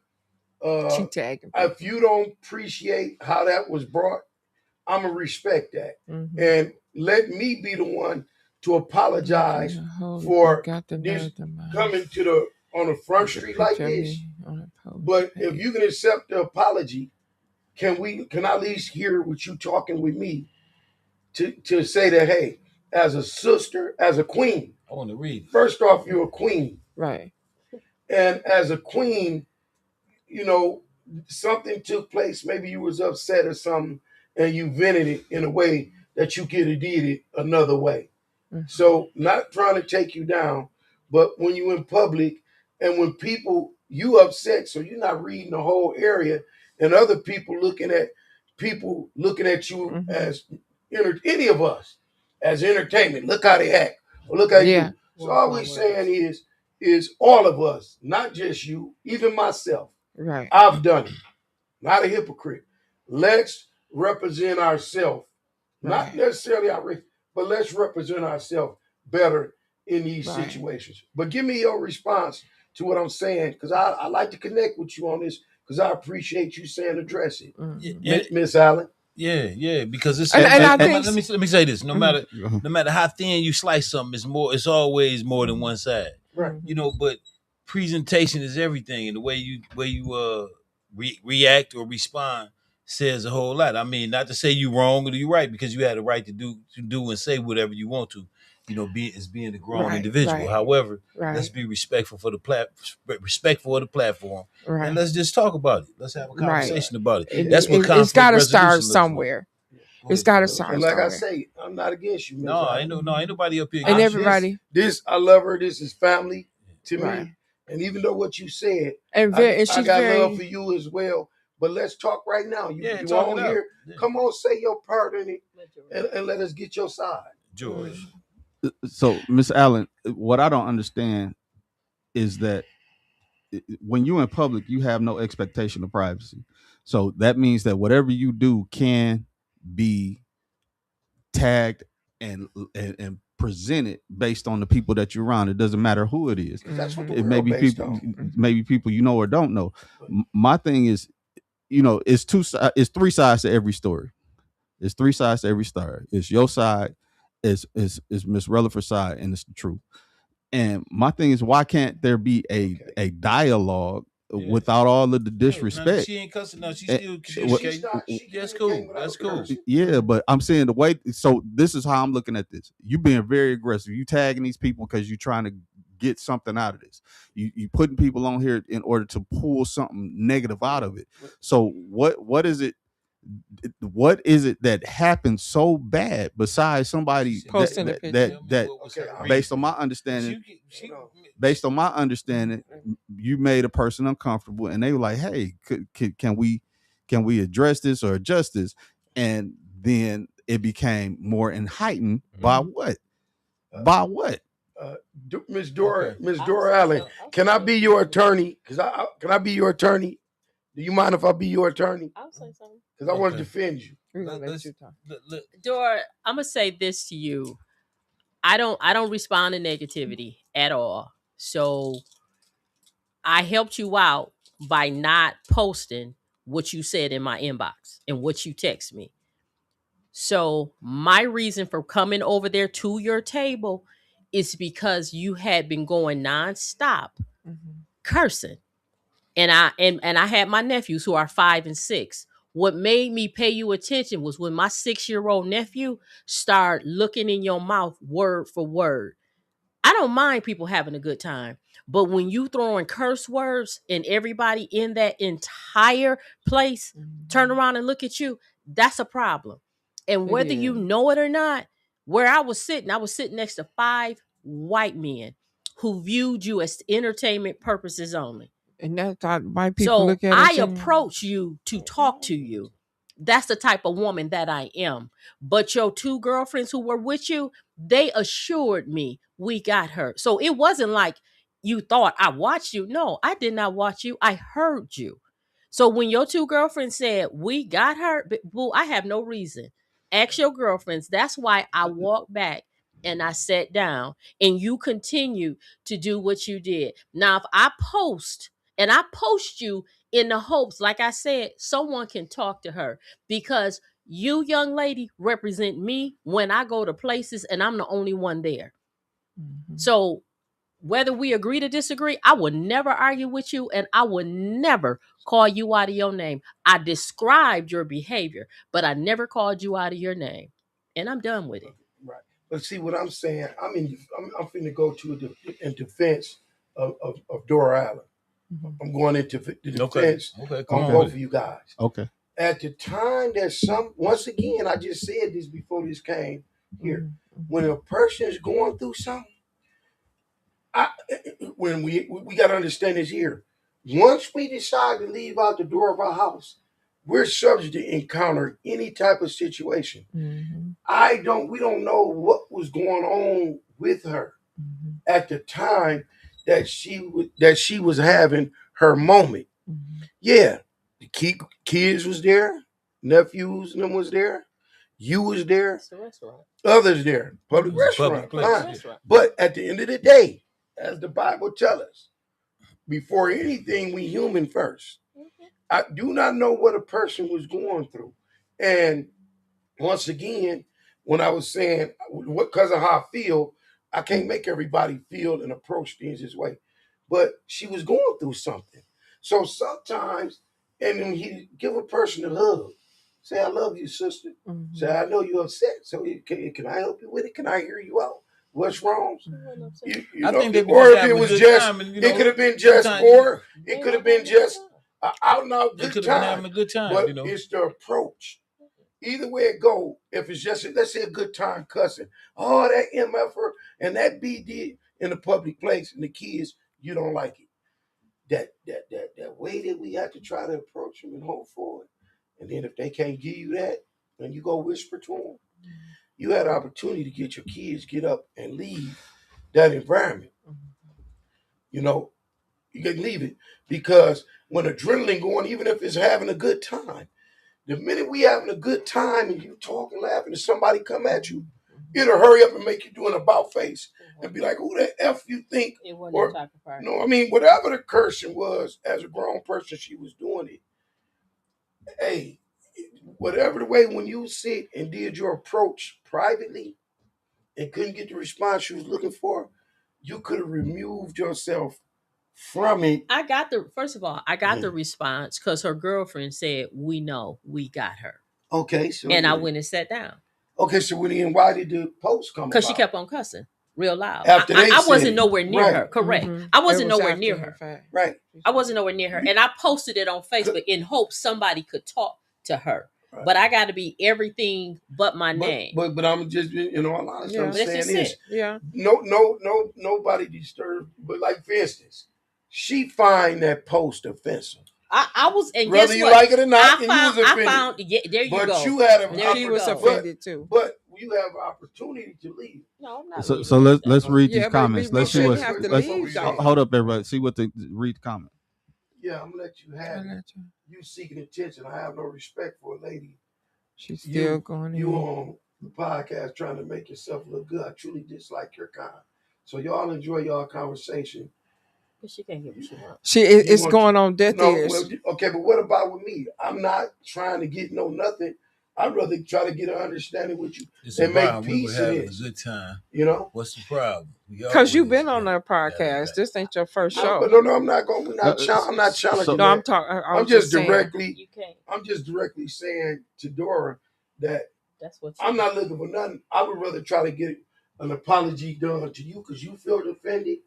if you don't appreciate how that was brought, I'm gonna respect that. Mm-hmm. And let me be the one to apologize for this coming on the front street like this. But if you can accept the apology, can I at least hear what you talking with me to say that, hey, as a sister, as a queen. I want to read. First off, you're a queen. Right. And as a queen, something took place, maybe you was upset or something, and you vented it in a way that you could have did it another way. So not trying to take you down, but when you in public and when people you upset, so you're not reading the whole area, and other people looking at you as any of us as entertainment. Look how they act, or look how you Yeah. do. So all we saying is all of us, not just you, even myself. Right. I've done it. Not a hypocrite. Let's represent ourselves, not Right. necessarily our race, but let's represent ourselves better in these Right. situations. But give me your response to what I'm saying, because I like to connect with you on this, because I appreciate you saying address it, Miss Allen. Yeah, because it's And I no, think let me say this. No matter how thin you slice something, it's always more than one side. Right. You know, but presentation is everything, and the way you react or respond says a whole lot. I mean, not to say you wrong or you right, because you had a right to do and say whatever you want to. You know, being a grown Right, individual. right, However, let's right, be respectful for respectful of the platform, and right, let's just talk about it. Let's have a right. conversation about it. Yeah. That's what It's got conflict to start resolution looks like. somewhere. Go It's ahead, got to Joe. And start like I somewhere. say, I'm not against you, Miss No, Allen. ain't nobody up here. And against you. everybody, This I love her. This is family to right. me. And even though what you said, And I she's got love very for you as well. But let's talk right now. Yeah, You talk on it out. here? Yeah. Come on, say your part in it, and let us get your side. George. So, Miss Allen, what I don't understand is that when you're in public, you have no expectation of privacy. So that means that whatever you do can be tagged and presented based on the people that you're around. It doesn't matter who it is. Because that's what the It world may be based people, on. maybe people you know or don't know. My thing is, it's it's three sides to every story. It's three sides to every story. It's your side, it's Miss Rutherford's side, and it's the truth. And my thing is, why can't there be a dialogue without all of the disrespect? She ain't cussing. No, she's Eh, still what- communicating. She That's communicating cool. without That's cool. cursing. Yeah, but I'm saying the way. So this is how I'm looking at this. You being very aggressive. You tagging these people because you're trying to get something out of this. You putting people on here in order to pull something negative out of it. So what is it? What is it that happened so bad besides somebody Posting a picture. based on my understanding, you made a person uncomfortable, and they were like, "Hey, can we address this or adjust this?" And then it became more heightened by what? By what? Miss Dora Allen, can I be your attorney? Can I be your attorney? Do you mind if I be your attorney? I'll say something. Because I want to defend you. Dora, I'm gonna say this to you. I don't respond to negativity at all. So I helped you out by not posting what you said in my inbox and what you text me. So my reason for coming over there to your table is because you had been going nonstop cursing. And I had my nephews who are 5 and 6. What made me pay you attention was when my 6-year-old nephew started looking in your mouth word for word. I don't mind people having a good time, but when you throwing curse words and everybody in that entire place turn around and look at you, that's a problem. And whether you know it or not, where I was sitting next to 5 white men who viewed you as entertainment purposes only. And that's how white people So look at I us. approach you to talk to you. That's the type of woman that I am. But your 2 girlfriends who were with you, they assured me we got her. So it wasn't like you thought I watched you. No, I did not watch you. I heard you. So when your 2 girlfriends said we got her, boo, I have no reason. Ask your girlfriends. That's why I walked back and I sat down and you continue to do what you did. Now, if I post you in the hopes, like I said, someone can talk to her, because you, young lady, represent me when I go to places and I'm the only one there. So whether we agree to disagree, I will never argue with you and I will never call you out of your name. I described your behavior, but I never called you out of your name. And I'm done with it. Right. But see what I'm saying, I'm finna go to in defense of Dora Allen. I'm going into the defense Come on on both with of you guys. Okay. At the time that once again, I just said this before this came here. When a person is going through something, when we got to understand this here. Once we decide to leave out the door of our house, we're subject to encounter any type of situation. We don't know what was going on with her at the time that she was having her moment. Yeah, the kids was there, nephews and them was there, you was there, It's a restaurant. others there, public It was a restaurant, public place. fine. Restaurant. But at the end of the day, as the Bible tells us, before anything, we human first. I do not know what a person was going through, and once again, when I was saying what because of how I feel, I can't make everybody feel and approach things this way. But she was going through something. So sometimes, and then he give a person a hug. Say, I love you, sister. Say, I know you're upset. So can I help you with it? Can I hear you out? What's wrong? I think they or if it was good just, time, and, it could have been just, or it could have been just an out and out they good could have been time. having a good time. But it's the approach. Either way it go, if it's just let's say a good time cussing, oh that MFer and that BD in a public place and the kids, you don't like it. That way that we have to try to approach them and hold forward. And then if they can't give you that, then you go whisper to them. You had an opportunity to get your kids get up and leave that environment. You know, you can leave it because when adrenaline going, even if it's having a good time. The minute we having a good time and you talking, laughing, and somebody come at you, it'll hurry up and make you do an about face and be like, "Who the f you think?" It wasn't Or talking part. no, I mean whatever the cursing was as a grown person, she was doing it. Hey, whatever the way when you sit and did your approach privately and couldn't get the response you was looking for, you could have removed yourself from it. First of all, I got the response because her girlfriend said, "We know, we got her." Okay, so And I went and sat down. Okay, so why did the post come? Because she kept on cussing real loud. After I wasn't it. nowhere near Right. her. Correct. I wasn't nowhere near her. Right. I wasn't nowhere near her. And I posted it on Facebook in hopes somebody could talk to her. Right. But I got to be everything but my name. But I'm just, all honest. I'm saying this. Yeah. Nobody disturbed. But like for instance, she find that post offensive. I was, and whether guess you what? like it or not, I found, yeah, there you go. But you had she was offended too. But you have an opportunity to leave. No, I'm not. So let's read these comments. Let's see what. Hold up, everybody. See what read the comment. Yeah, I'm gonna let you have it. You seeking attention. I have no respect for a lady. She's still going. You on the podcast trying to make yourself look good. I truly dislike your kind. So y'all enjoy y'all conversation. But she can't get what she wants. It's going on deaf ears. Well, okay, but what about with me? I'm not trying to get nothing. I'd rather try to get an understanding with you and make peace in it. A good time. What's the problem? Because you've been on our podcast. This ain't your first show. But no, I'm not going. I'm not challenging. No, I'm talking. I'm just directly. I'm just directly saying to Dora that I'm not looking for nothing. I would rather try to get an apology done to you because you felt offended.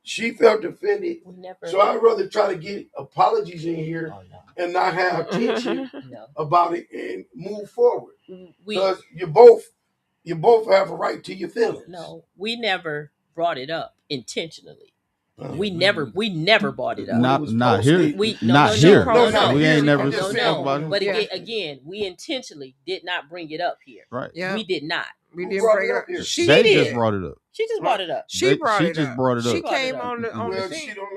She felt offended. So I'd rather try to get apologies in here and not have tension about it and move forward. Because you both have a right to your feelings. No, we never brought it up intentionally. We never brought it up. Not here. Here. We ain't never spoke about it. But again, we intentionally did not bring it up here. Right. Yeah. We did not. We didn't bring it up here. She just brought it up. She just brought it up. She just brought it up. She came on the thing. She don't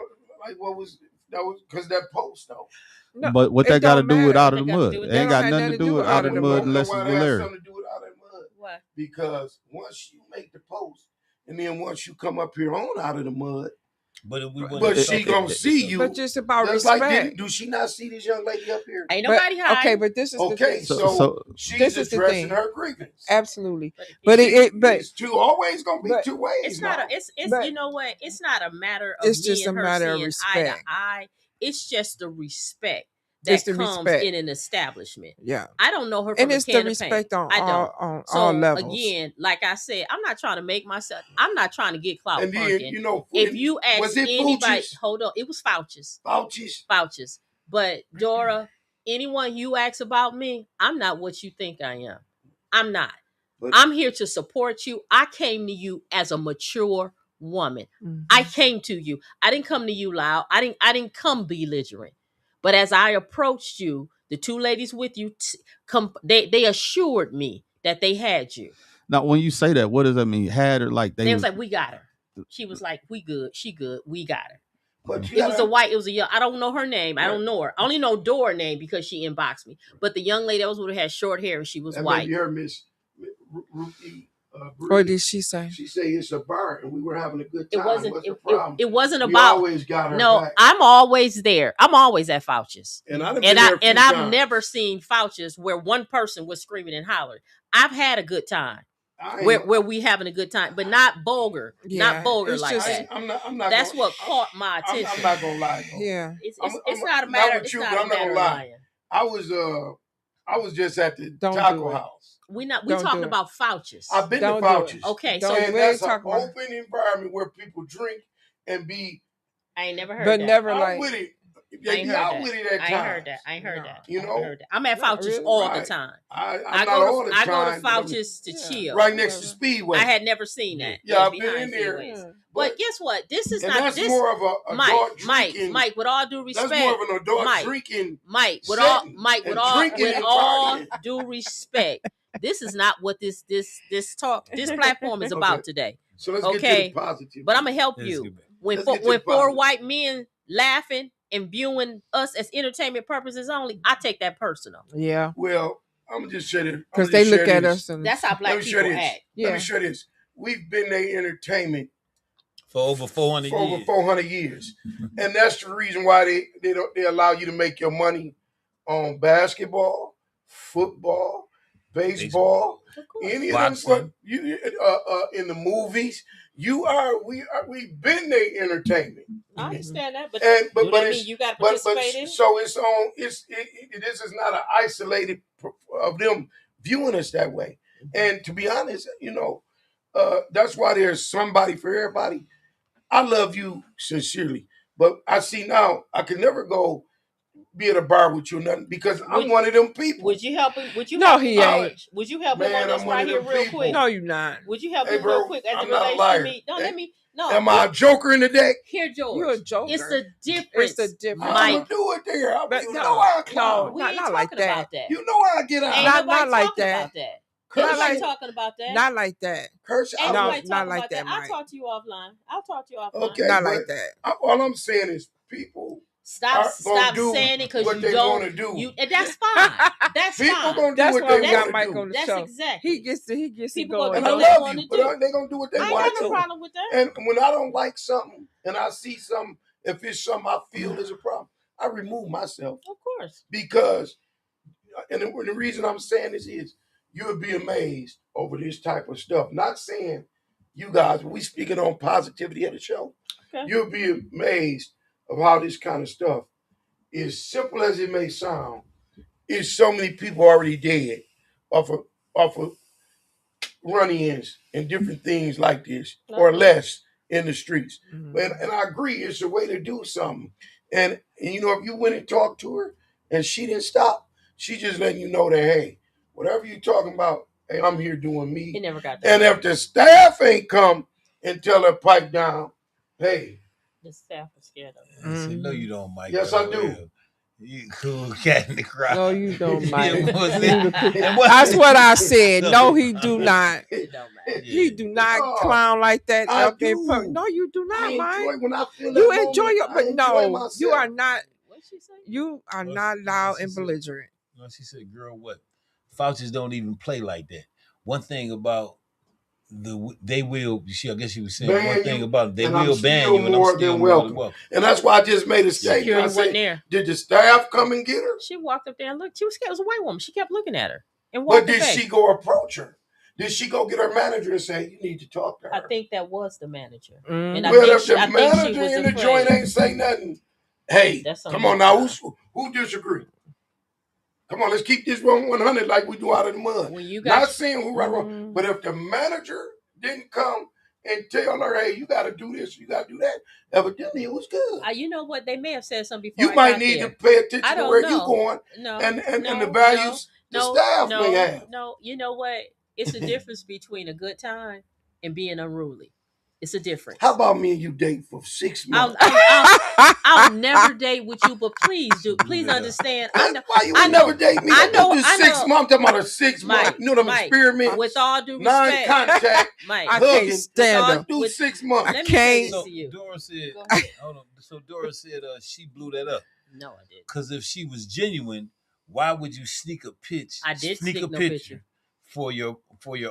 like what was that was because that post though. No, but what that got to do with out of the mud? It ain't got nothing to do with out of the mud unless it's Larry. Something to do with out of the mud. Why? Because once you make the post, and then once you come up here on out of the mud. But she gonna see you. But just about respect. Like, do she not see this young lady up here? Ain't nobody high. Okay, but this is the thing. So she's addressing her grievance. Absolutely. But it's always gonna be two ways. It's not. You know what? It's not a matter of. It's just a matter of respect. Eye to eye. It's just the respect that the comes respect. in an establishment. Yeah. I don't know her from And a it's the can of paint. respect on I don't. all So levels. again, like I said, I'm not trying to make myself. I'm not trying to get clout And then, punking. you know, If you ask was it anybody, Fuchs? hold on, it was Fouches. Fouchis? Fouches. But Dora, anyone you ask about me, I'm not what you think I am. I'm not. But I'm here to support you. I came to you as a mature woman. Mhm. I came to you. I didn't come to you loud. I didn't come belligerent. But as I approached you, the two ladies with you, they assured me that they had you. Now, when you say that, what does that mean? Had her like They was like, we got her. She was like, we good. She good. We got her. but you It was a gotta, white, it was a young, I don't know her name. I Right. don't know her. I only know Dora's name because she inboxed me. But the young lady that was with her had short hair and she was that white. may be her, Miss Ruthie. What did she say? She say it's a bar and we were having a good time. It wasn't. What's the problem? It wasn't We about. always got her No, back. I'm always there. I'm always at Fouches, And I've been there a few I've times. never seen Fouches where one person was screaming and hollering. I've had a good time I where ain't- we having a good time, but not vulgar, Yeah, not vulgar it's like just- that. I'm not. That's gonna, what caught my attention. I'm not gonna lie. Though. Yeah. It's I'm not a not matter. with It's you, not but a I'm not matter gonna of lie. lying. I was just at the Don't do taco it. house. We Don't talking do it. about Fouches. I've been Don't to do Fouch's. it. Okay, Don't- so And we ain't that's an talking about- open environment where people drink and be I ain't never heard But that. never out like with it. I They ain't be heard out that. with it at I times. ain't heard that. I ain't heard No. that. You I know? ain't heard that. I'm at Not Fouches really. all the Right. time. I'm I not go all to the I time. go to but I'm Fouches to Yeah. chill. right next to Whatever. Speedway. I had never seen that. Yeah, I've been behind in there. Speedways. Yeah. But guess what? This is And not that's this. more of a adult drinking. Mike. With all due respect, That's more of an adult Mike, drinking. Mike. With setting with and drinking and all partying. due respect, this is not what this platform is about Okay. today. So let's get to Okay. the positive. But I'm gonna help Let's you. get back. When Let's get to when the four positive. white men laughing and viewing us as entertainment purposes only, I take that personal. Yeah. Well, I'm gonna just share this. Because they look at us and That's how black Let me share people this. act. Let Yeah. me share this. We've been their entertainment For over 400 for over years. 400 years, and that's the reason why they allow you to make your money on basketball, football, baseball, Of course. any of them Boxing. stuff. You in the movies. We've been their entertainment. I understand that, but And but do but that it's mean you got to but participate in it? so it's on. This is not an isolated of them viewing us that way. And to be honest, that's why there's somebody for everybody. I love you sincerely, but I see now I can never go be at a bar with you or nothing because I'm one of them people. Would you help him? Would you? No, help he him ain't. Would you help him Man, on this I'm one right of here them real people. quick? no, you're not. Would you help Hey, him bro, real quick as I'm it not a relates liar. to me? No, let me. No, Am I a joker in the deck? here, George. You're a joker. It's the difference. It's the difference. I'm Mike. gonna do it there. But You no, know how I no. clown. We Not- ain't not talking like that. about that. You know how I get out. Ain't Not- nobody not like talking that. about that. Ain't Curse nobody you. talking about that. Not like that. Curse Ain't out. No, nobody not talking like about that. that, I'll Mike. talk to you offline. Okay, Not but like that. all I'm saying is people Stop are gonna do saying it because what you they don't. wanna do. And that's fine. That's People fine. gonna do That's what why they we want got to Mike do. on the That's show. exactly. He gets to People going. gonna And do I what they love wanna you, do. but they gonna do what they I ain't want got to. no problem with that. And when I don't like something and I see something, if it's something I feel is a problem, I remove myself Of course. because, and the reason I'm saying this is, you would be amazed over this type of stuff. Not saying you guys, but we speaking on positivity of the show. Okay. You'll be amazed of how this kind of stuff, as simple as it may sound, is so many people already dead off of run-ins and different things like this, or less in the streets. Mhm. And I agree, it's a way to do something. And if you went and talked to her and she didn't stop, she just letting you know that, hey, whatever you talking about, hey, I'm here doing It me. never got And that. if the staff ain't come and tell her pipe down, hey, The staff is scared of it. I said, no, you don't, Mike. Yes, I do. You cool cat in the crowd. No, you don't, Mike. It wasn't- That's That's what I said. No, he do not. It don't matter. He do not Oh, clown like that. I up in do. public. No, you do I not, Mike. enjoy when I feel You that enjoy moment, your, I but enjoy no, myself. you are not. What'd she say? You are Well, not she loud and said- belligerent. No, she said, girl, what? Fouches don't even play like that. One thing about they will, I guess she was saying Ban one thing you, about they and I'm will ban still you, and I'm more still than more welcome. than welcome. And that's why I just made a statement. Security I wasn't said, there. did the staff come and get her? She walked up there and looked. She was scared. It was a white woman. She kept looking at her and But walked did away. she go approach her? Did she go get her manager and say, you need to talk to her? I think that was the manager. Mm. And I Well, think if she, the I think she manager was in the afraid. joint ain't say nothing, hey, That's come something on now, else. who disagree? Come on, let's keep this 100 like we do out of the mud. When you got Not saying who right or wrong, but if the manager didn't come and tell her, hey, you got to do this, you got to do that, evidently it was good. you know what? They may have said something before. You might need to pay attention to where you're going and the values the staff may have. No, you know what? It's a difference between a good time and being unruly. It's a difference. How about me and you date for 6 months? I'll never date with you, but please understand. I know. Why you would never date me? I know. 6 months. I'm talking about a 6 month. You know them experiment. With all due respect, non-contact. Mike, I can't stand them. Do 6 months. I can't. So Dora said. Hold on. So Dora said she blew that up. No, I didn't. Because if she was genuine, why would you sneak a pitch? I did sneak a picture for your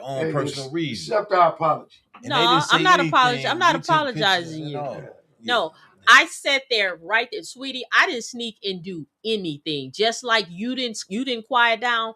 own personal reason. Accept our apology. No, I'm not apologizing. I'm not apologizing to you. No, I sat there right there, sweetie. I didn't sneak and do anything. Just like you didn't quiet down,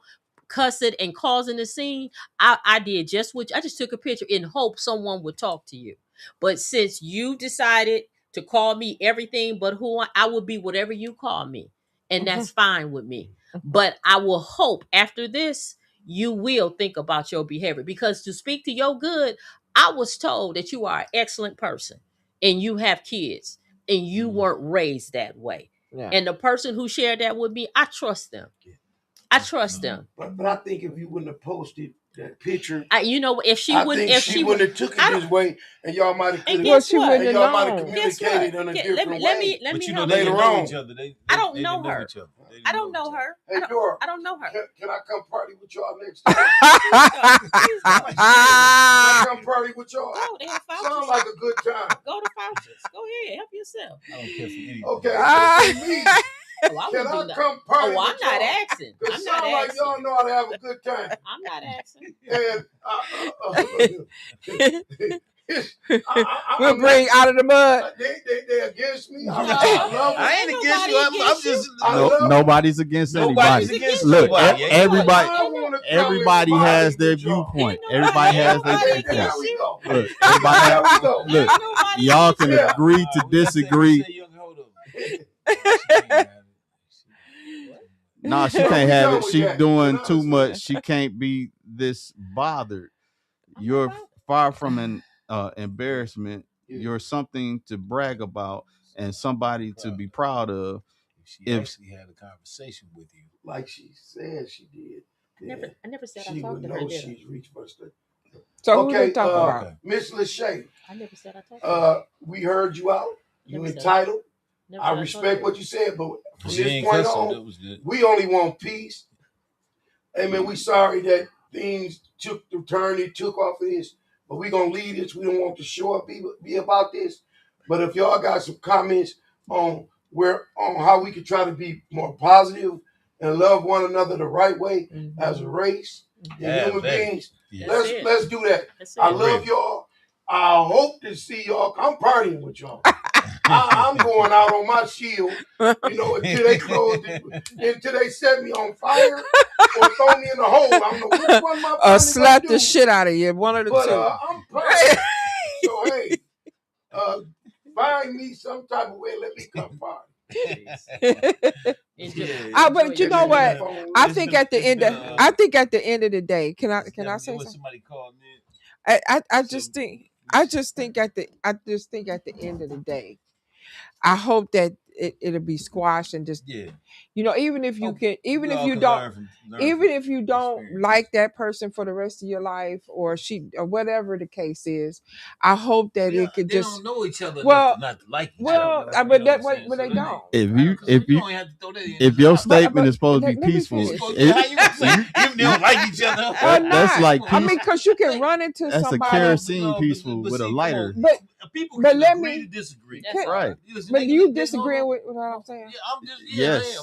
cuss it and causing the scene. I did just what I just took a picture in hope someone would talk to you. But since you decided to call me everything but who I will be, whatever you call me, and that's fine with me. But I will hope after this you will think about your behavior, because to speak to your good, I was told that you are an excellent person and you have kids and you weren't raised that way. Yeah. And the person who shared that with me, I trust them. I trust them. But I think if you wouldn't have posted that picture, if she wouldn't have took it this way, and y'all might have communicated in a different way. Let me later on. I don't know her. I don't know her. Hey, Dora, I don't know her. Can I come party with y'all next time? Can I come party with y'all? Go, they have vouchers. Sound like a good time. Go to vouchers. Go ahead, help yourself. I don't care for anything. Okay, me. Can I come party? Oh, I'm not asking. I'm not asking. Like y'all know how to have a good time. I'm not asking. And we'll bring out of the mud. They against me. I ain't against you. I'm just. Nobody's against anybody. Look, everybody has their viewpoint. Everybody has their viewpoint. Look, y'all can agree to disagree. Nah, she can't have it. She's doing too much. She can't be this bothered. You're far from an embarrassment. You're something to brag about and somebody to be proud of. She actually had a conversation with you, like she said she did. I never said I talked to her. She's reached for stuff. So who they talking about? Miss Lachey. I never said I talked to her. We heard you out. You entitled. I respect what you said, but from this point on, we only want peace. Hey man, we sorry that things took the turn it took off of this, but we gonna leave this. We don't want to show up be about this. But if y'all got some comments on how we could try to be more positive and love one another the right way as a race and human beings, let's do that. I love y'all. I hope to see y'all. I'm partying with y'all. I'm going out on my shield, until they close until they set me on fire or throw me in the hole. I don't know which one my or slap the shit out of you. One of the two. I'm partying. So hey, find me some type of way. Let me come party. But you know what? I think at the end of the day, can I say something? Somebody called me. I just think at the end of the day, I hope that it'll be squashed and just even if you don't like that person for the rest of your life or whatever the case is, I hope that it could they just don't know each other not to like each other. But they don't. If your statement is supposed to be peaceful, you don't like each other. That's like peaceful. I mean, because you can run into that's somebody. A kerosene peaceful with a lighter. People but let agree me to disagree. That's right. But do you disagree with what I'm saying? Yeah, I'm just yes.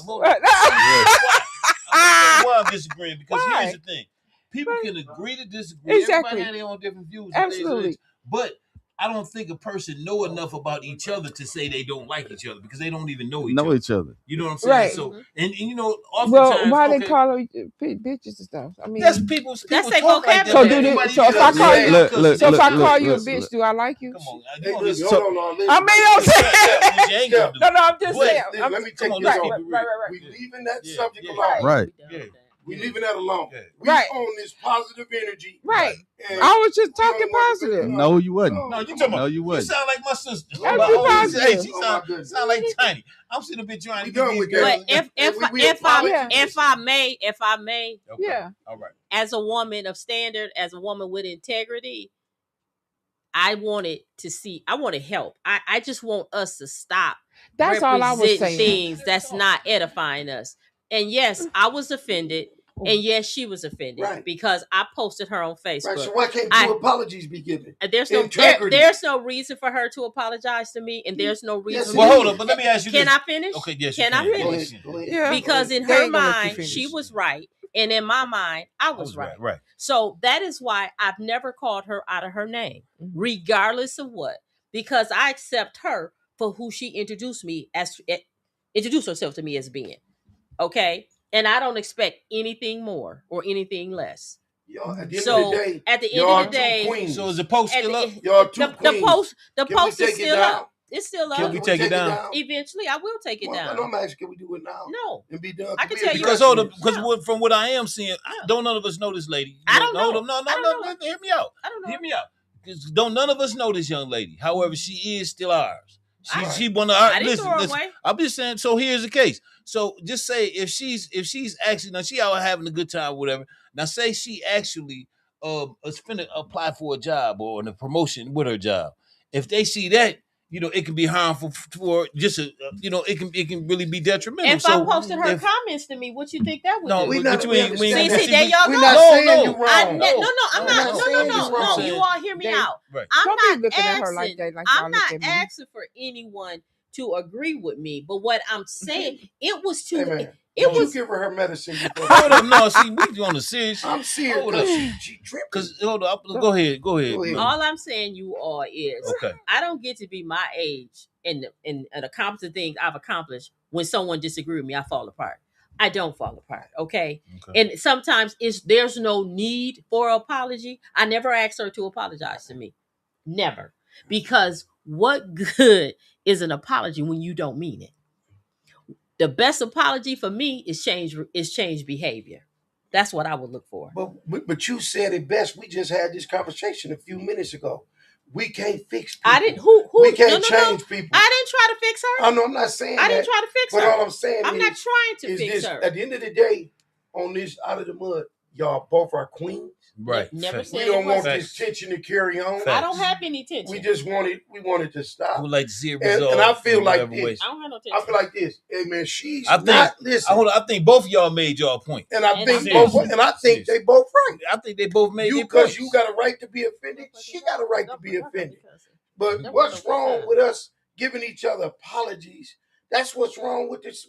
I'm disagreeing because here's the thing: people can agree to disagree. Exactly. Everybody has their own different views. Absolutely. But I don't think a person know enough about each other to say they don't like each other because they don't even know Each other. You know what I'm saying? Right. So and you know, Well, oftentimes why they okay, call her bitches and stuff? I mean, that's people That's their talk like that. so vocabulary. do Everybody so if get I call upset you, Look, because- so if I call look, you a look, bitch, look. do I like you? Come on, Hey, you listen, so, hold on, listen. I mean, I'm saying. what you ain't gonna do. No, I'm just But- saying. Listen, let me take Come on, this let's off. keep it real. Right. We leaving that Yeah, subject yeah. alone. Right. Yeah. We leaving that alone. Yeah. We Right. on this positive energy. Right. And I was just we don't talking want to- positive. No, you wasn't. No, you come talking on. about. No, you You wasn't. sound like my sister. Oh, my Hey, goodness. she Oh, my goodness. sound like Tiny. I'm sitting up here trying We to get done these with girls. that. But we if apologize. I may, Okay. Yeah. All right. as a woman of standard, as a woman with integrity, I wanted help. I just want us to stop That's all I was representing saying. things that's not edifying us. And yes, I was offended. And yes, she was offended Right. because I posted her on Facebook. Right, so why can't I- two apologies be given? There's Integrity. there's no reason for her to apologize to me, and there's no reason. Yes, Well, it hold is. on, but let me ask you Can this. I finish? Okay, yes, Can you I can. finish? Go ahead. Yeah. Because in They her ain't gonna let you mind, finish. she was right, and in my mind, I was right. Right. So that is why I've never called her out of her name, Mhm. regardless of what, because I accept her for who she introduced herself to me as being. Okay, and I don't expect anything more or anything less. Y'all, at the end So of the day, at the y'all end of the two day, queens. So is the post at still the- up? Y'all two the queens. post Can we is take it still down? up. It's still Can up. we take it down? Eventually, I will take it Well, down. I'm asking, can we do it now? No, And be done? I can We tell you- Because addressing this. because from what I am seeing, don't none of us know this lady. I don't know. No, I don't know. hear me out. I don't know. Hear me out. 'Cause don't none of us know this young lady. However, she is still ours. She one of our. I didn't throw her Listen. away. I'm just saying. So here's the case. So just say if she's actually now she out having a good time, whatever. Now say she actually is finna apply for a job or a promotion with her job. If they see that, it can be harmful for just it can really be detrimental. If I So posted her if- comments to me, what you think that would no, do? We but not- you we ain't. understand that. See, there y'all We're go. not No, saying no. you No, wrong. I'm No, not. I'm No, saying no, you no. wrong. You all hear me They- out. Right. I'm Don't be not looking at her asking. like that, like y'all I'm look not at me. asking for anyone to agree with me, but what I'm saying, it was too. Hey, man, It don't was. you give her medicine before. Hold up, no. See, we on the serious. I'm serious. Hold up. She tripping. Cause hold up, go ahead. Go ahead. All I'm saying, you all is, Okay. I don't get to be my age and accomplish the things I've accomplished. When someone disagrees with me, I fall apart. I don't fall apart. Okay. And sometimes there's no need for apology. I never asked her to apologize to me. Never. Because what good is an apology when you don't mean it? The best apology for me is change behavior. That's what I would look for. But you said it best. We just had this conversation a few minutes ago. We can't fix people. I didn't. Who? We can't no, change people. I didn't try to fix her. I know. I'm not saying I that. didn't try to fix But her. all I'm saying I'm not trying to fix this, her. at the end of the day, on this Out of the Mud, y'all both are queens. Right. Never Facts. said We don't it want wasn't. this tension to carry on. Facts. I don't have any tension. We wanted to I stop. would like to see it And resolved. I feel in like whatever this. way. I don't have no tension. I feel like this. Hey man, she's I think- not listening. I think both of y'all made y'all point. And I And think I'm both, and I think they both right. I think they both made You their because points. you got a right to be offended. She got a right to be offended. But That what's was no good wrong time. with us giving each other apologies? That's what's wrong with us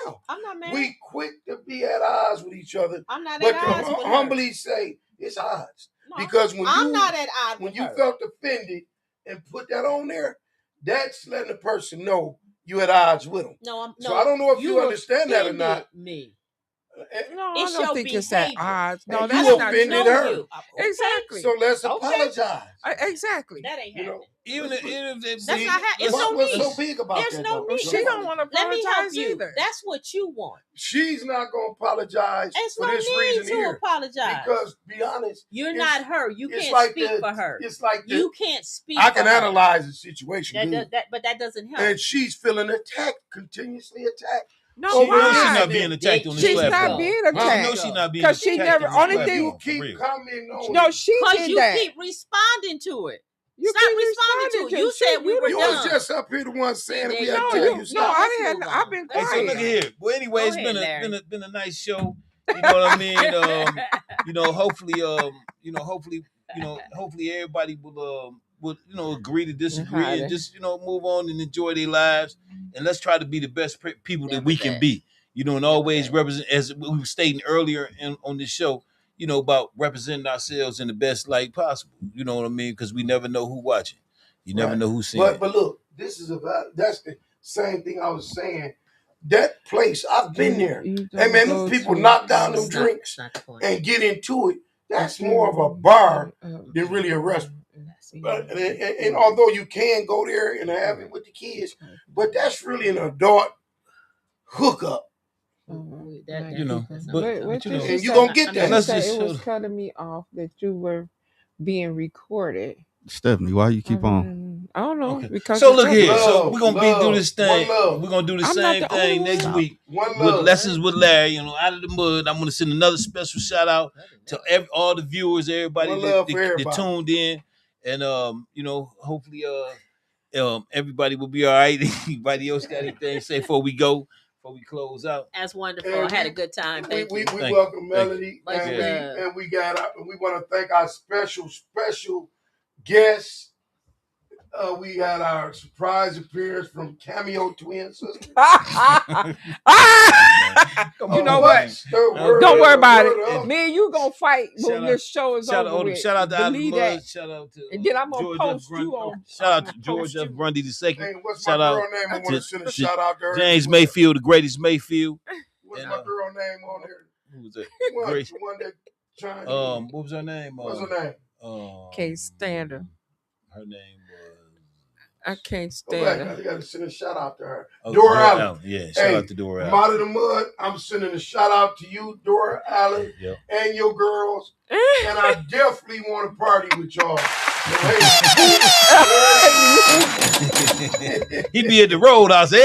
now. I'm not mad. We quick to be at odds with each other, I'm not but at to odds with her. humbly say it's odds. No, Because when I'm you not at odds when with you her. felt offended and put that on there, that's letting the person know you at odds with them. No, So I don't know if you understand that or offended not. Me. No, It's I don't your think it's at behavior. odds. No, And that's you not offended true. her. Exactly. So let's Okay. apologize. Exactly. That ain't You know, happening. Even if That's not it's no what's need. so big about There's that? no though? need. She don't want to Let me help apologize you. either. That's what you want. She's not gonna apologize There's for no this need reason to here. apologize. Because be honest, You're it's- not her. You it's can't like speak for her. It's like You can't speak I for can her. analyze the situation, But that doesn't help. and she's feeling attacked, continuously attacked. No, She knows she's why? not being attacked on this She's platform. not being She attacked. knows she's not being Because she attacked never- on this only platform, thing- You for keep real. commenting on No, it. she Because did you that. keep responding to it. You Stop keep responding to it. You said we were You done. was just up here the one saying we had to No, tell you, you no, stop. I Let's didn't. move on. I've been Hey, so quiet. look at here. Well, anyway, Go it's ahead, Larry. been a nice show. You know what I mean? Hopefully everybody will agree to disagree Howdy. and just move on and enjoy their lives, and let's try to be the best people that Never we can that. be. And always that. represent, as we were stating earlier on this show, about representing ourselves in the best light possible. You know what I mean? Because we never know who watching. You never know who's seeing But look, this is that's the same thing I was saying. That place, I've been there. Hey man, them people knock down them drinks and get into it. That's more of a bar than really a restaurant. And although you can go there and have it with the kids, but that's really an adult hookup. You know, but you know, and you gonna get that. It was cutting me off that you were being recorded. Stephanie, why you keep on? I don't know. Okay. Because so look here. Love, so we're gonna do this thing. We're gonna do the same thing next week with love. Lessons with Larry. You know, out of the mud. I'm gonna send another special shout out to all the viewers, everybody that tuned in, and you know, hopefully everybody will be all right. Anybody else got anything to say before we close out? That's wonderful. I had a good time. Thank you. We welcome Melody, and we want to thank our special guests. We got our surprise appearance from Cameo Twin Sisters. You know what? Don't worry about it. Me and you gonna fight when this show is over with. Shout out to Believe shout out to and then I'm gonna post you on. Shout out to George F. Grundy II. Hey, what's my girl name? I want to send a shout out to her. James Mayfield, the greatest Mayfield. What's my girl name on there? Who was that? The one that trying to what was her name? What's her name? Can't stand her. Her name was. I can't stand her. I got to send a shout out to her. Oh, Dora Allen. Yeah, shout out to Dora Allen. Out of the mud, I'm sending a shout out to you, Dora Allen, and your girls. And I definitely want to party with y'all. He be at the road, I said.